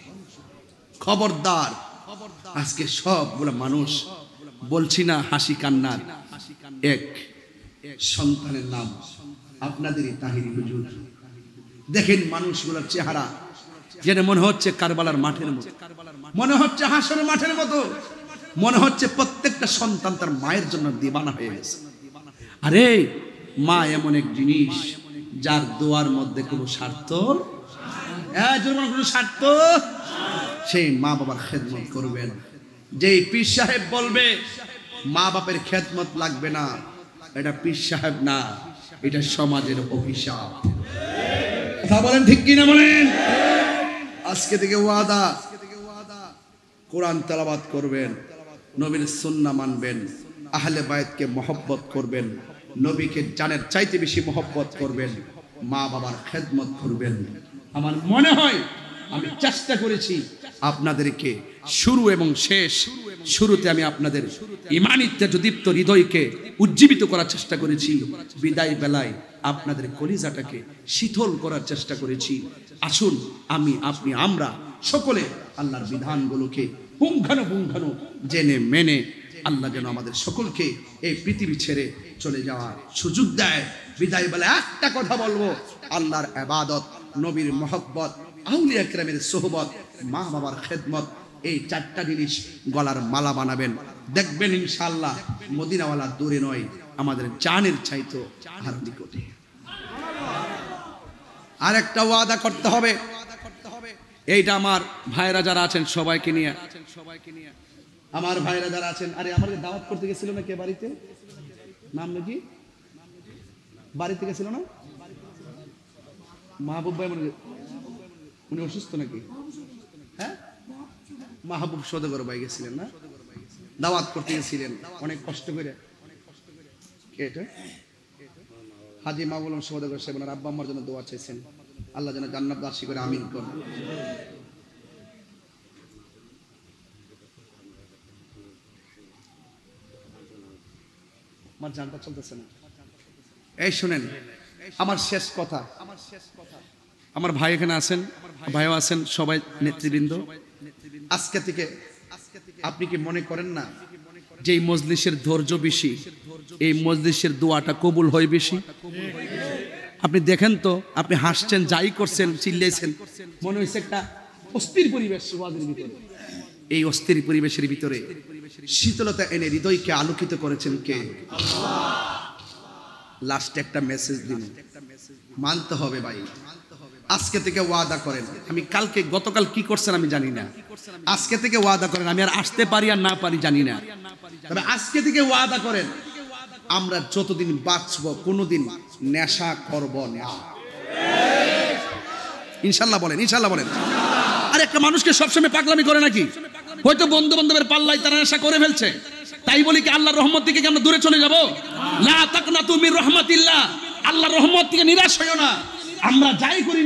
খবরদার আজকে সবগুলো মানুষ বলছি না হাসি কান্নার এক সন্তানের নাম আপনাদেরই তাহিরি হুজুর দেখেন মানুষগুলোর চেহারা যেন মনে হচ্ছে কারবালার মাঠের মতো মনে হচ্ছে হাসরের মাঠের মতো মনে হচ্ছে প্রত্যেকটা সন্তান তার মায়ের জন্য দিবানা হয়ে গেছে আরে মা এমন এক জিনিস যার দোয়ার মধ্যে কোনো স্বার্থ কোনো স্বার্থ সেই মা বাবার খেদমত করবেন যেই পীর সাহেব বলবে মা বাপের খেদমত লাগবে না এটা পীর সাহেব না এটা সমাজের অভিশাপ কথা বলেন ঠিক কিনা বলেন আজকে থেকে ওয়াদা কোরআন তেলাওয়াত করবেন নবীর সুন্নাহ মানবেন আহলে বায়তকে মহব্বত করবেন নবীকে জানের চাইতে বেশি মহব্বত করবেন মা বাবার খেদমত করবেন আমার মনে হয় আমি চেষ্টা করেছি আপনাদেরকে শুরু এবং শেষ শুরুতে আমি আপনাদের ঈমানী তেজদীপ্ত হৃদয়কে উজ্জীবিত করার চেষ্টা করেছি বিদায় বেলায় আপনাদের কলিজাটাকে শীতল করার চেষ্টা করেছি আসুন আমি আপনি আমরা সকলে আল্লাহর বিধানগুলোকে পুঙ্খানুপুঙ্খানু জেনে মেনে আল্লাহ যেন আমাদের সকলকে এই পৃথিবী ছেড়ে চলে যাওয়ার সুযোগ দেয় বিদায় বেলায় একটা কথা বলবো আল্লাহর ইবাদত নবীর মহব্বত আউলিয়া কেরামের সোহবত মা বাবার খেদমত এই চারটা জিনিস গলার মালা বানাবেন দেখবেন ইনশাআল্লাহ মদিনাওয়ালা দূরে নয় আমাদের জানের চাইতো আর নিকটে আর একটা ওয়াদা করতে হবে এইটা আমার ভাইরা যারা আছেন সবাইকে নিয়ে আমার ভাইরা যারা আছেন আরে আমাদের দাওয়াত করতে গেছিল না কে বাড়িতে নাম নাকি বাড়িতে গেছিল না মাহবুব ভাই উনি অসুস্থ নাকি হ্যাঁ মাহবুব সওদাগর ভাই গেছিলেন না দাওয়াত করতে গেছিলেন অনেক কষ্ট করে কে এটা হাজী মাহবুব সওদাগর সাহেব ওনার আব্বা আম্মার জন্য দোয়া চাইছেন আল্লাহ যেন জান্নাত দাসী করে আমিন করুন আমার জানটা চলতেছে না এই শুনেন আমার শেষ কথা আমার ভাই এখানে আছেন ভাইও আছেন সবাই নেতৃবৃন্দ আজকে থেকে আপনি কি মনে করেন না যে এই মজলিসের ধৈর্য বেশি এই মজলিসের দোয়াটা কবুল হয় বেশি আপনি দেখেন তো আপনি হাসছেন যাই করছেন চিল্লাইছেন মনে হচ্ছে একটা অস্থির পরিবেশ ওয়াজের ভিতরে এই অস্থির পরিবেশের ভিতরে শীতলতা এনে হৃদয়কে আলোকিত করেছেন কে লাস্টে একটা মেসেজ দিন মানতে হবে ভাই আজকে থেকে ওয়াদা করেন আমি কালকে গতকাল কি করছেন আমি জানি না আজকে থেকে ওয়াদা করেন আমি আর আসতে পারি আর না পারি জানি না তবে আজকে থেকে ওয়াদা করেন আমরা যতদিন বাঁচব কোনোদিন নেশা করব না ইনশাআল্লাহ বলেন ইনশাআল্লাহ বলেন আর একটা মানুষকে সবসময় পাগলামি করে নাকি হয়তো বন্ধু বান্ধবের পাল্লায় তারা নেশা করে ফেলছে তাই বলি কি আল্লাহর রহমত থেকে কি আমরা দূরে চলে যাব লা তাকনাতু মির রাহমাতিল্লাহ আল্লাহর রহমত থেকে নিরাশ হইও না আমরা যাই করি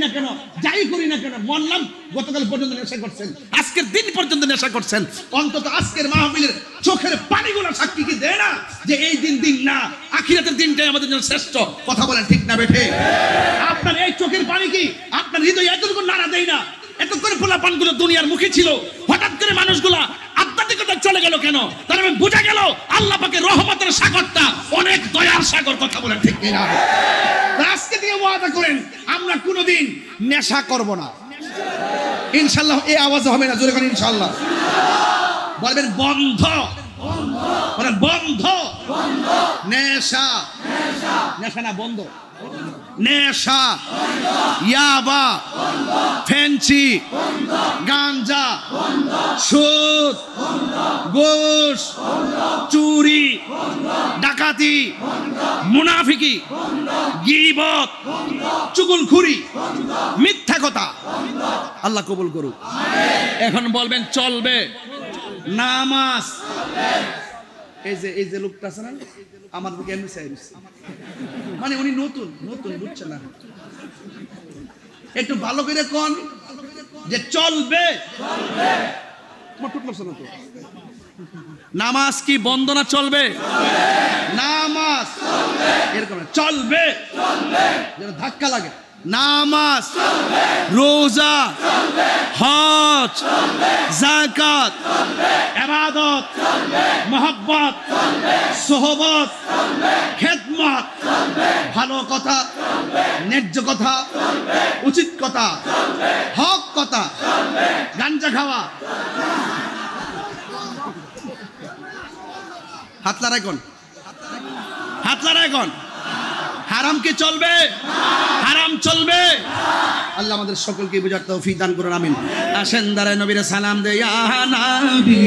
না কেন মনলাম গতকাল পর্যন্ত নেশা করছেন আজকের দিন পর্যন্ত নেশা করছেন অন্তত আজকের মাহফিলের চোখের পানিগুলো সাক্ষী কি দেয় না যে এই দিন না আখিরাতের দিনটাই আমাদের জন্য শ্রেষ্ঠ কথা বলেন ঠিক না বেঠে আপনার এই চোখের পানি কি আপনার হৃদয় এতটুকু নাড়া দেয় না এত করে পোলাপানগুলো দুনিয়ার মুখে ছিল হঠাৎ করে মানুষগুলো আধ্যাত্মিকতা চলে গেল কেন তার মানে বোঝা গেল আল্লাহ পাকের রহমতের সাগরটা অনেক দয়ার সাগর কথা বলেন ঠিক না আজকে থেকে ওয়াদা করেন আমরা কোনোদিন নেশা করব না ইনশাআল্লাহ এই আওয়াজ হবে না জোরে করেন ইনশাআল্লাহ বলবেন বন্ধ বলেন বন্ধ নেশা না বন্ধ নেশা, ইয়াবা, ফেন্সি, গাঞ্জা, সুদ, ঘুষ, চুরি, ডাকাতি, মুনাফিকি, গীবত, চুগলখুরি, মিথ্যা কথা। আল্লাহ কবুল করুক। এখন বলবেন চলবে নামাজ। এই যে লোকটা আছে না, আমার দিকে এমনি চাই দিচ্ছে, মানে উনি নতুন বুঝছে না। একটু ভালো করে কোন যে চলবে। নামাজ কি বন্ধ না চলবে? নামাজ এরকম চলবে, যেন ধাক্কা লাগে। নামাজ, রোজা, হজ, যাকাত, ইবাদত, মহব্বত, সোহবত, খেদমত, ভালো কথা, ন্যায্য কথা, উচিত কথা, হক কথা, গাঞ্জা খাওয়া। হাতলার এখন, হারাম কি চলবে? হারাম চলবে। আল্লাহ আমাদের সকলকে বুঝার তৌফিক দান করুন, আমিন। আসেন দাঁড়ায় নবীর সালাম দে, ইয়া নবী